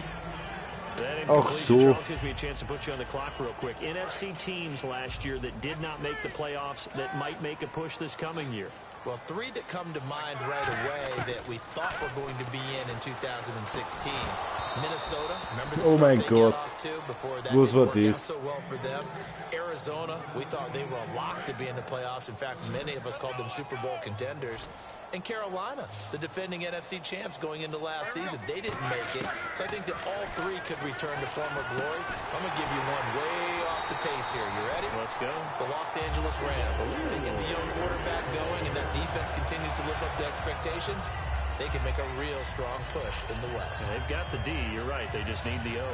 That incompletion, Charles, gives me a chance to put you on the clock real quick. NFC teams last year that did not make the playoffs that might make a push this coming year. Well, 3 that come to mind right away that we thought were going to be in 2016. Minnesota, remember the start they got off to before that didn't work out so well for them. Arizona, we thought they were a lock to be in the playoffs. In fact, many of us called them Super Bowl contenders. And Carolina, the defending NFC champs going into last season, they didn't make it. So I think that all 3 could return to former glory. I'm going to give you one way off the pace here. You ready? Let's go. The Los Angeles Rams. They get the young quarterback going, and that defense continues to live up to expectations. They can make a real strong push in the West. They've got the D. You're right. They just need the O.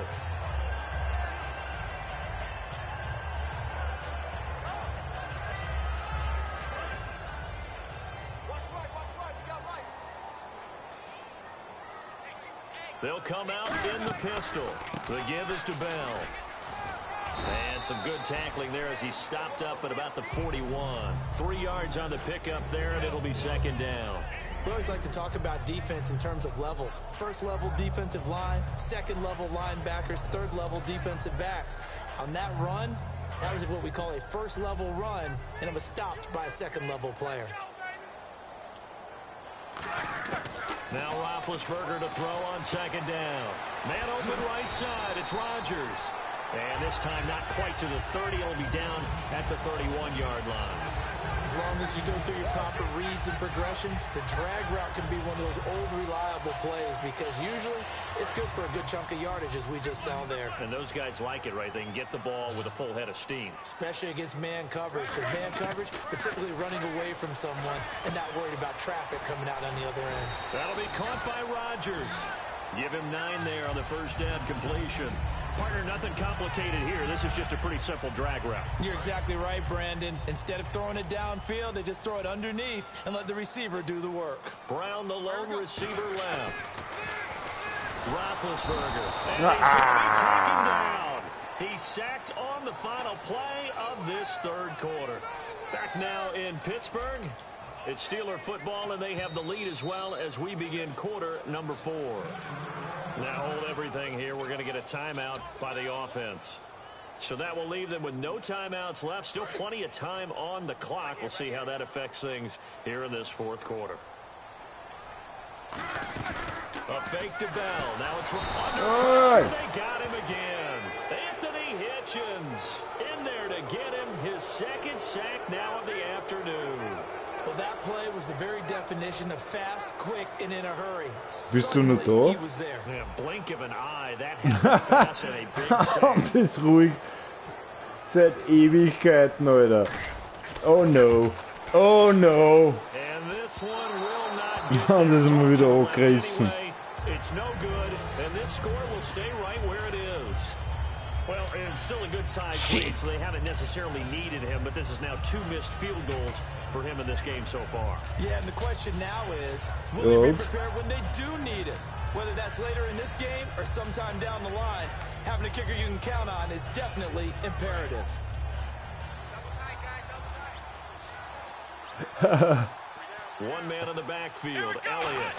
They'll come out in the pistol. The give is to Bell. And some good tackling there as he stopped up at about the 41. 3 yards on the pickup there, and it'll be second down. We always like to talk about defense in terms of levels. First level defensive line, second level linebackers, third level defensive backs. On that run, that was what we call a first level run, and it was stopped by a second level player. Now Roethlisberger to throw on second down. Man open right side. It's Rodgers. And this time not quite to the 30. It'll be down at the 31-yard line. As long as you go through your proper reads and progressions, the drag route can be one of those old reliable plays because usually it's good for a good chunk of yardage as we just saw there. And those guys like it, right? They can get the ball with a full head of steam. Especially against man coverage, because man coverage, particularly running away from someone and not worried about traffic coming out on the other end. That'll be caught by Rodgers. Give him 9 there on the first down completion. Partner, nothing complicated here. This is just a pretty simple drag route. You're exactly right, Brandon. Instead of throwing it downfield, they just throw it underneath and let the receiver do the work. Brown, the lone receiver left. Roethlisberger. And he's going to be taken down. He's sacked on the final play of this third quarter. Back now in Pittsburgh. It's Steeler football, and they have the lead as well as we begin quarter number 4. Now hold everything here. We're going to get a timeout by the offense. So that will leave them with no timeouts left. Still plenty of time on the clock. We'll see how that affects things here in this fourth quarter. A fake to Bell. Now it's from under pressure. They got him again. Anthony Hitchens in there to get him his second sack now of the afternoon. Well, that play was the very definition of fast, quick, and in a hurry. Bist du nur da? He was there. Yeah, blink of an eye. That happened fast and a big sack. Das ist ruhig. Seit Ewigkeiten, Alter. Oh no. Oh no. And this one will not get Das ist mal wieder angerissen. anyway. It's no good, and this score will stay right where it is. Well, it's still a good size lead, so they haven't necessarily needed him, but this is now 2 missed field goals for him in this game so far. Yeah, and the question now is, will they be prepared when they do need it? Whether that's later in this game or sometime down the line, having a kicker you can count on is definitely imperative. One man in the backfield, Elliott.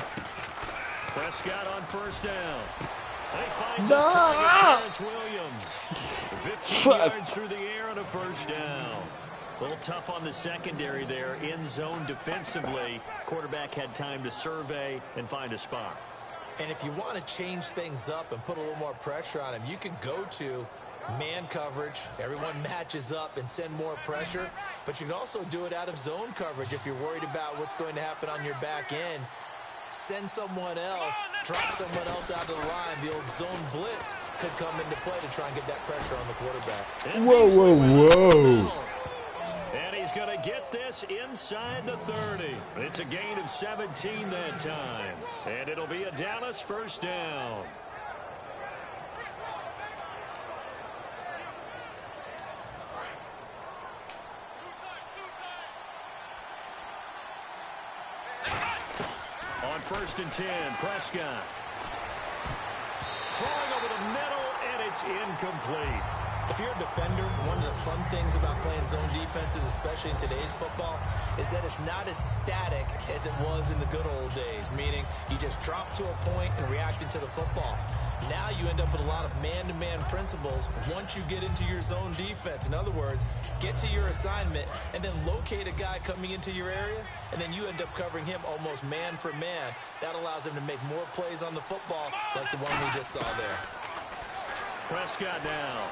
Prescott on first down. He finds his target, Terrence Williams. 15 yards through the air and a first down. A little tough on the secondary there, in zone defensively. Quarterback had time to survey and find a spot. And if you want to change things up and put a little more pressure on him, you can go to man coverage. Everyone matches up and send more pressure. But you can also do it out of zone coverage if you're worried about what's going to happen on your back end. Send someone else, drop someone else out of the line. The old zone blitz could come into play to try and get that pressure on the quarterback. Whoa, whoa, whoa. And he's going to get this inside the 30. It's a gain of 17 that time. And it'll be a Dallas first down. first and 10. Prescott. Throwing over the middle, and it's incomplete. If you're a defender, one of the fun things about playing zone defenses, especially in today's football, is that it's not as static as it was in the good old days, meaning you just drop to a point and react to the football. Now you end up with a lot of man-to-man principles once you get into your zone defense. In other words, get to your assignment and then locate a guy coming into your area, and then you end up covering him almost man for man. That allows him to make more plays on the football like the one we just saw there. Prescott now.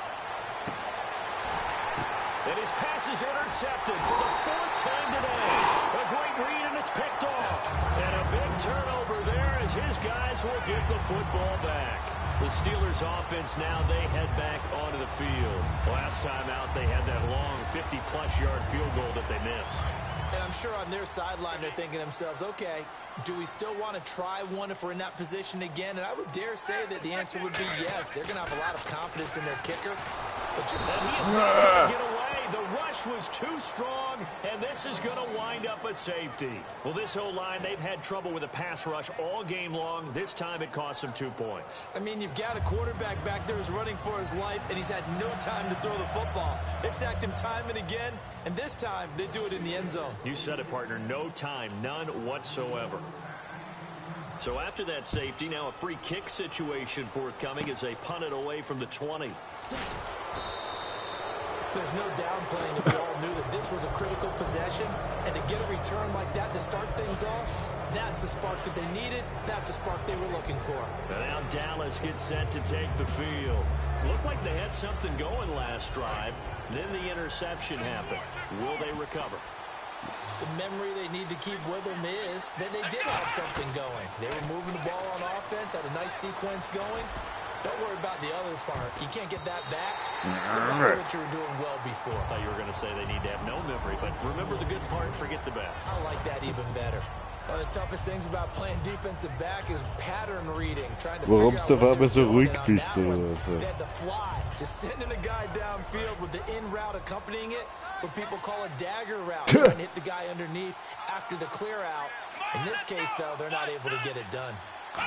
And his pass is intercepted for the 4th time today. A great read, and it's picked off. And a big turnover there as his guys will get the football back. The Steelers offense now, they head back onto the field. Last time out, they had that long 50-plus yard field goal that they missed. And I'm sure on their sideline, they're thinking to themselves, okay, do we still want to try one if we're in that position again? And I would dare say that the answer would be yes. They're going to have a lot of confidence in their kicker. But he is not going to get away. The rush was too strong, and this is going to wind up a safety. Well, this whole line, they've had trouble with a pass rush all game long. This time it cost them 2 points. I mean, you've got a quarterback back there who's running for his life, and he's had no time to throw the football. They've sacked him time and again, and this time they do it in the end zone. You said it, partner. No time, none whatsoever. So after that safety, now a free kick situation forthcoming as they punt it away from the 20. There's no downplaying that we all knew that this was a critical possession, and to get a return like that to start things off, that's the spark that they needed. That's the spark they were looking for. And now Dallas gets set to take the field. Looked like they had something going last drive. Then the interception happened. Will they recover? The memory they need to keep with them is that they did have something going. They were moving the ball on offense, had a nice sequence going. Don't worry about the other part. You can't get that back. Still back to what you were doing well before. I thought you were going to say they need to have no memory, but remember the good part, forget the bad. I like that even better. One of the toughest things about playing defensive back is pattern reading. Trying to figure out what they're doing. And on that one, they had to fly. Just sending a guy downfield with the in route accompanying it, what people call a dagger route. Trying to hit the guy underneath after the clear out. In this case, though, they're not able to get it done.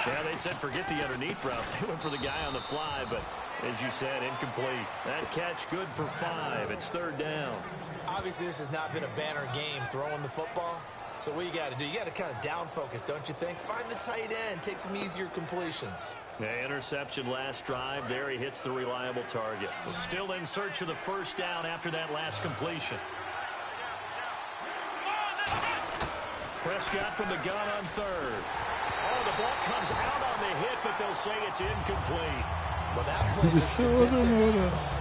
Yeah, they said forget the underneath route. They went for the guy on the fly, but as you said, incomplete. That catch good for 5. It's 3rd down. Obviously, this has not been a banner game throwing the football. So what you got to do, you got to kind of down focus, don't you think? Find the tight end, take some easier completions. Yeah, interception last drive. There he hits the reliable target. Still in search of the 1st down after that last completion. Prescott from the gun on 3rd. Oh, the ball comes out on the hit, but they'll say it's incomplete. Well, that plays a statistic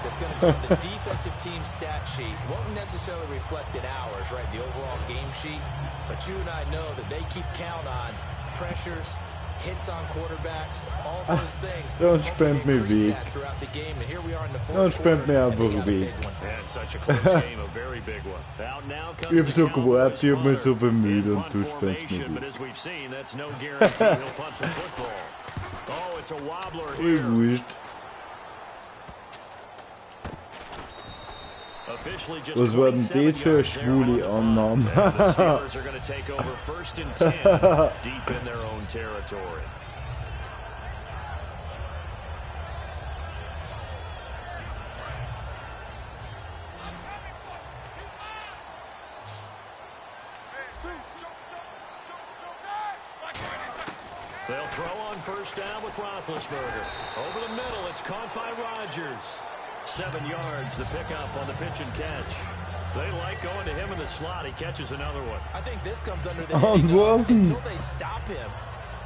that's going to go on the defensive team stat sheet. Won't necessarily reflect in ours, right, the overall game sheet. But you and I know that they keep count on pressures, hits on quarterbacks, all those things. Don't spend me big. Throughout the game, and here we are in the 4th Don't spend me quarter, big. And such a close game, a very big one. Out now comes Ich hab so gewartet, ich hab mich so bemüht und du spendst mir but big. as we've seen, that's no guarantee he'll punt the football. Oh, it's a wobbler Ui, here. wurscht. Officially just Was war denn 27 das für eine yards there on schwule the Annahme? punt. And the Steelers are going to take over 1st and 10 deep in their own territory. They'll throw on 1st down with Roethlisberger. Over the middle, it's caught by Rodgers. 7 yards, the pickup on the pitch and catch. They like going to him in the slot. He catches another one. I think this comes under the heading of, until they stop him.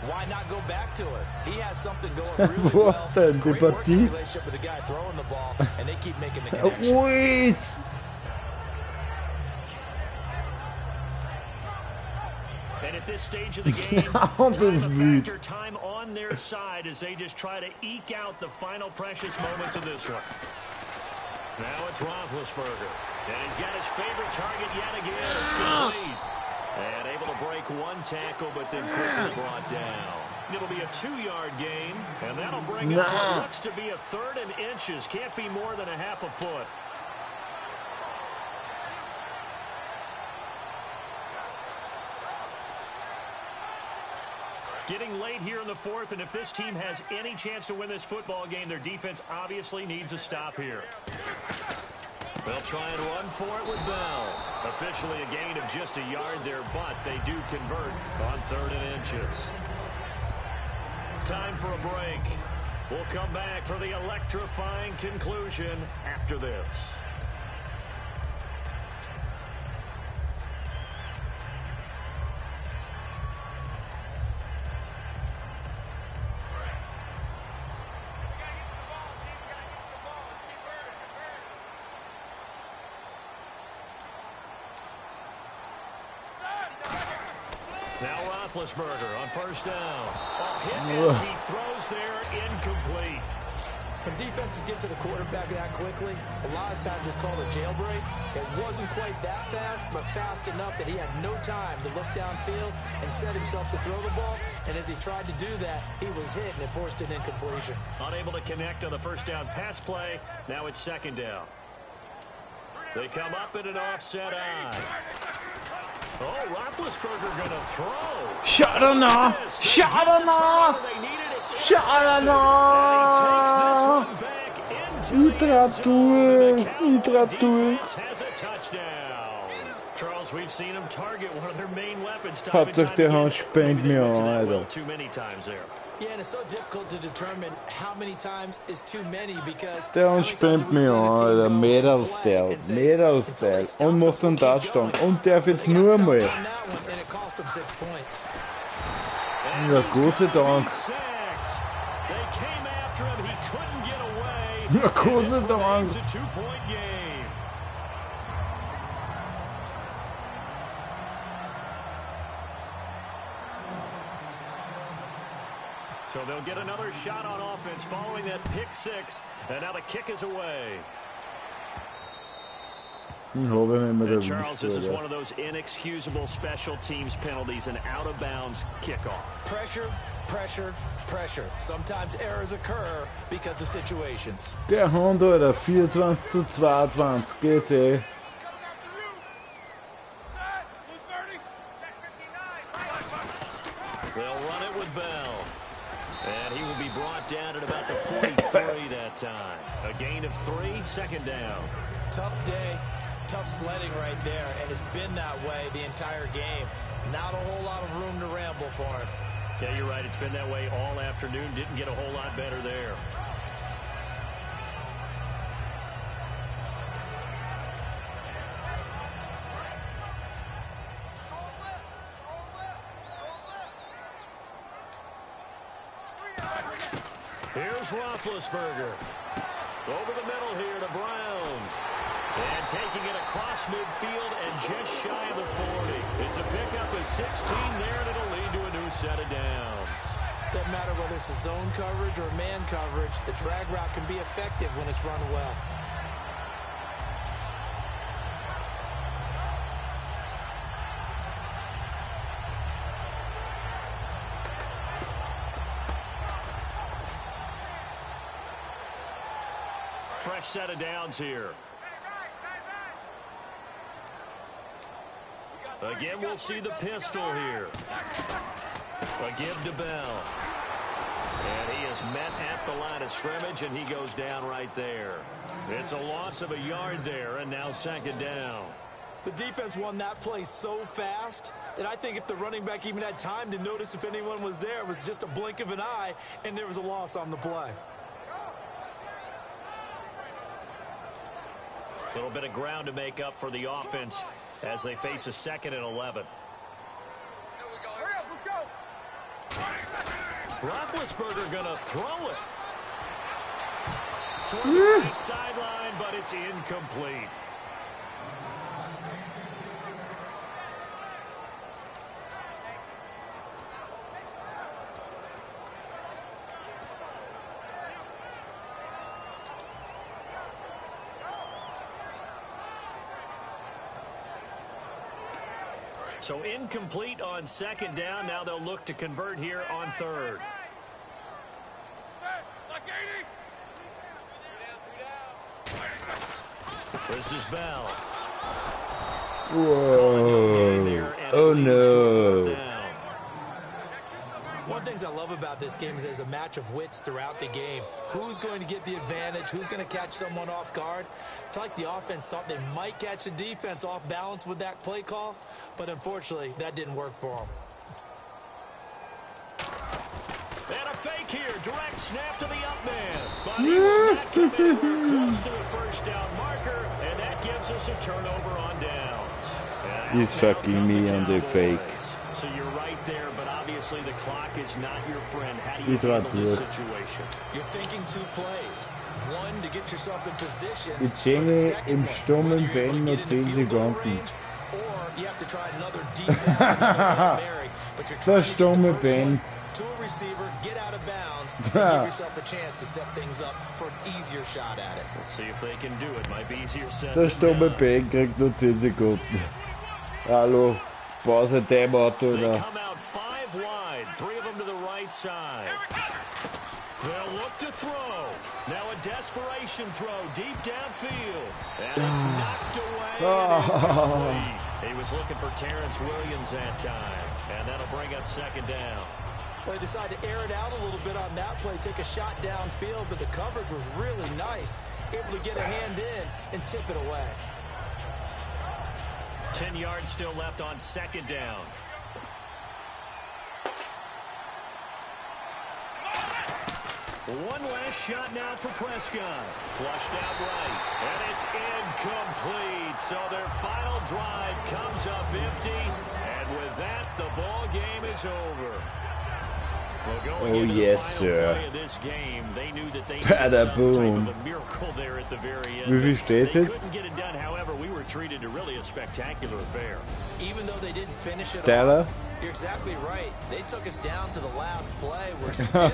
Why not go back to it? He has something going really well. Great working relationship with the guy throwing the ball, and they keep making the connection. Wait! And at this stage of the game, time on their side as they just try to eke out the final precious moments of this one. Now it's Roethlisberger. And he's got his favorite target yet again. It's complete. And able to break one tackle, but then quickly brought down. It'll be a 2-yard gain, and that'll bring up what looks to be a 3rd and inches. Can't be more than a half a foot. Getting late here in the fourth, and if this team has any chance to win this football game, their defense obviously needs a stop here. They'll try and run for it with Bell. Officially a gain of just a yard there, but they do convert on 3rd and inches. Time for a break. We'll come back for the electrifying conclusion after this. Now Roethlisberger on 1st down. Hit as he throws there, incomplete. When defenses get to the quarterback that quickly, a lot of times it's called a jailbreak. It wasn't quite that fast, but fast enough that he had no time to look downfield and set himself to throw the ball. And as he tried to do that, he was hit and it forced an incompletion. Unable to connect on the 1st down pass play. Now it's 2nd down. They come up in an offset eye. Oh, Roethlisberger gonna throw. Shut him now! Shut him now! Shut him now! Has a touchdown. Charles, we've seen him target one of their main weapons. Hauptsache der Hund spennt mir an, Alter. Too many times there. Yeah, and it's so difficult to determine how many times is too many because der Hund spennt mir an, Alter. Medal-Style. Und macht einen Touchdown. Und darf jetzt nur mal. Ja, Gott sei Dank. Ja, Gott sei Dank. So they'll get another shot on offense following that pick 6, and now the kick is away. And Charles, this is one of those inexcusable special teams penalties, an out-of-bounds kickoff. Pressure, pressure, pressure. Sometimes errors occur because of situations. Der Hund, Alter, 24-22, geht's eh. They'll run it with Bell. And he will be brought down at about the 43 that time. A gain of 3, 2nd down. Tough day, tough sledding right there, and it's been that way the entire game. Not a whole lot of room to ramble for him. Yeah, you're right. It's been that way all afternoon. Didn't get a whole lot better there. Here's Roethlisberger. Over the middle here to Brown. And taking it across midfield and just shy of the 40. It's a pickup of 16 there, and it'll lead to a new set of downs. Doesn't matter whether it's a zone coverage or man coverage, the drag route can be effective when it's run well. Fresh set of downs here. Again, we'll see the pistol here. A give to Bell. And he is met at the line of scrimmage, and he goes down right there. It's a loss of a yard there, and now 2nd down. The defense won that play so fast that I think if the running back even had time to notice if anyone was there, it was just a blink of an eye, and there was a loss on the play. A little bit of ground to make up for the offense as they face a 2nd and 11. Roethlisberger gonna throw it. Toward the right sideline, but it's incomplete. So incomplete on 2nd down. Now they'll look to convert here on 3rd. This is Bell. Whoa. Oh no. One of the things I love about this game is there's a match of wits throughout the game. Who's going to get the advantage? Who's going to catch someone off guard? I feel like the offense thought they might catch the defense off balance with that play call, but unfortunately, that didn't work for them. And a fake here. Direct snap to the up man. But he will not come anywhere close to the first down marker, and that gives us a turnover on downs. He's fucking me on the fake. So you're right there, but obviously the clock is not your friend. How do you handle this situation? You're thinking two plays. One, to get yourself in position. Ich hänge im stummen Fan nur 10 Sekunden. Or you have to try another deep pass, another Mary, but you're trying Der stumme Ben. to a receiver, get out of bounds, and give yourself a chance to set things up for an easier shot at it. Let's see if they can do it. Might be easier said Der than stumme done. Ben kriegt nur 10 Sekunden. Hallo, Pause, Timeout They oder? come out 5 wide, 3 of them to the right side. They'll look to throw. Now a desperation throw deep downfield. And it's knocked away. And incomplete. He was looking for Terrence Williams that time. And that'll bring up second down. Well, they decided to air it out a little bit on that play, take a shot downfield, but the coverage was really nice. Able to get a hand in and tip it away. 10 yards still left on second down. One last shot now for Prescott. Flushed out right. And it's incomplete. So their final drive comes up empty. And with that, the ball game is over. Well, going into the yes, final sir. play of this game, they knew that they Bada needed some boom. type of a miracle there at the very end. Wie viel steht They es? couldn't get it done. However, we were treated to really a spectacular affair. Even though they didn't finish it Stella? off, you're exactly right. They took us down to the last play. We're still,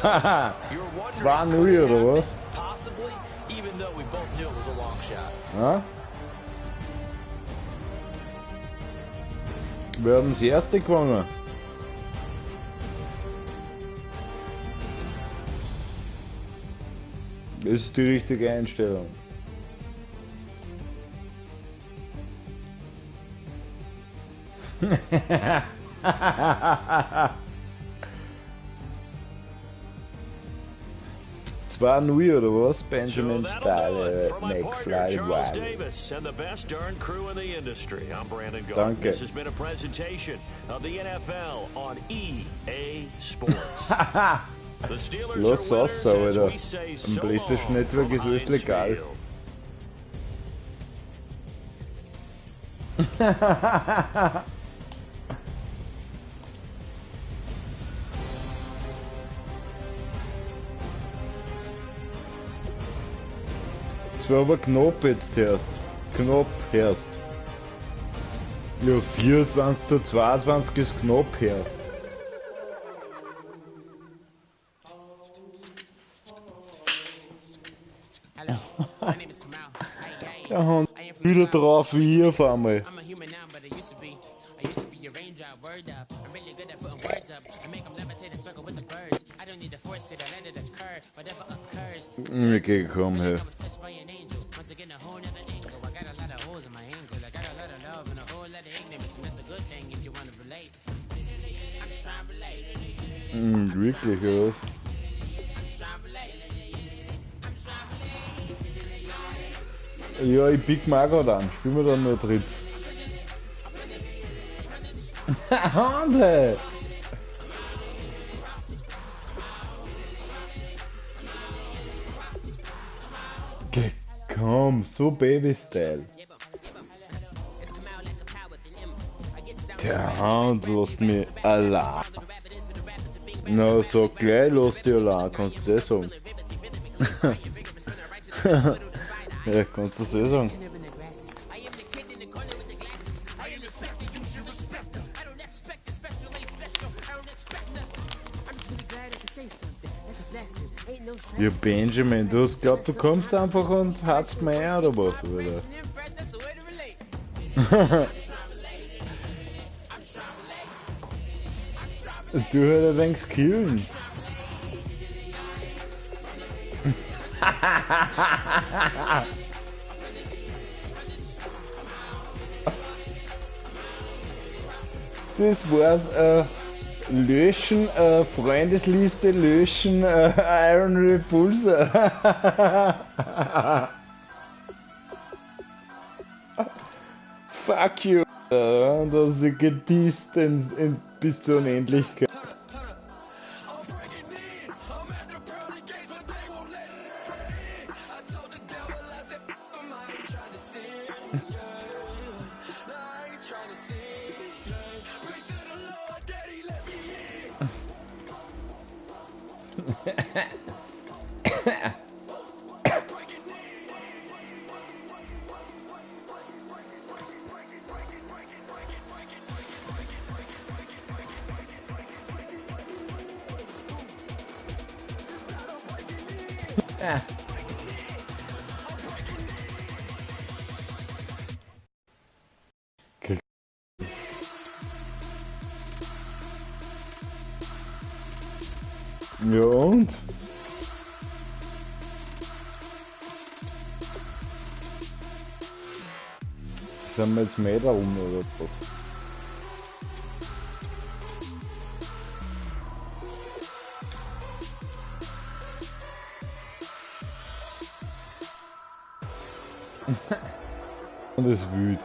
you're wondering, 2-0 could it oder happen? was? Possibly, even though we both knew it was a long shot. Ja? Wir haben das erste gewonnen. Das ist die richtige Einstellung. Zwei Nui oder was? Benjamin So Style, that'll do it. For my partner, McFly Charles Wiley. Davis and the best darn crew in the industry. I'm Brandon Gault. Danke. This has been a presentation of the NFL on EA Sports. The Steelers Los are aus, winners as Alter. we say Am so PlayStation long Network from ist alles Heinz legal. Field. Es war aber knapp jetzt erst. Knapp erst. Ja, 24 zu 22 ist knapp erst. Hello, my name is Kamal. Der Hund wieder drauf wie hier auf einmal. I'm a human now, but I used to be. I used to be a raindrop, word up. I'm really good at putting words up. I make them levitate and circle with the birds. I don't need to force it, I let it occur. Whatever occurs. Okay, komm her. I was touched by an angel. Once again, a whole nother angle. I got a lot of holes in my ankle. I got a lot of love and a whole lot of ignorance. And that's a good thing if you want to relate. I'm just trying to relate. Wirklich, oder was? I'm just trying to relate. I'm just trying to relate. Ja, ich pick mich auch gerade an. Spielen wir dann nur dritt. Hande! Okay, komm, so Baby-Style. It's Kamal like a power with an M. I get to Der Hand lässt mich allein. Na, so gleich lässt dich allein, kannst du das sagen. Ja, kannst du das sagen. live in the grasses. I am the kid in the corner with the glasses. I am respected, you should respect them. I don't expect the special, ain't special. I don't expect nothing. I'm just really glad I can say something. That's a blessing. Ain't no stress. Ja, Benjamin, du hast glaubt, du kommst einfach und hat's mir ein oder was, oder? That's the way to relate. Du halt ein wenig skillen. Das war's, Löschen, Freundesliste, löschen, IronRepulser. Fuck you. Und hast sie gedisst bis zur Unendlichkeit. Ja und? Sind wir jetzt mehr da rum oder was? Und es wüt.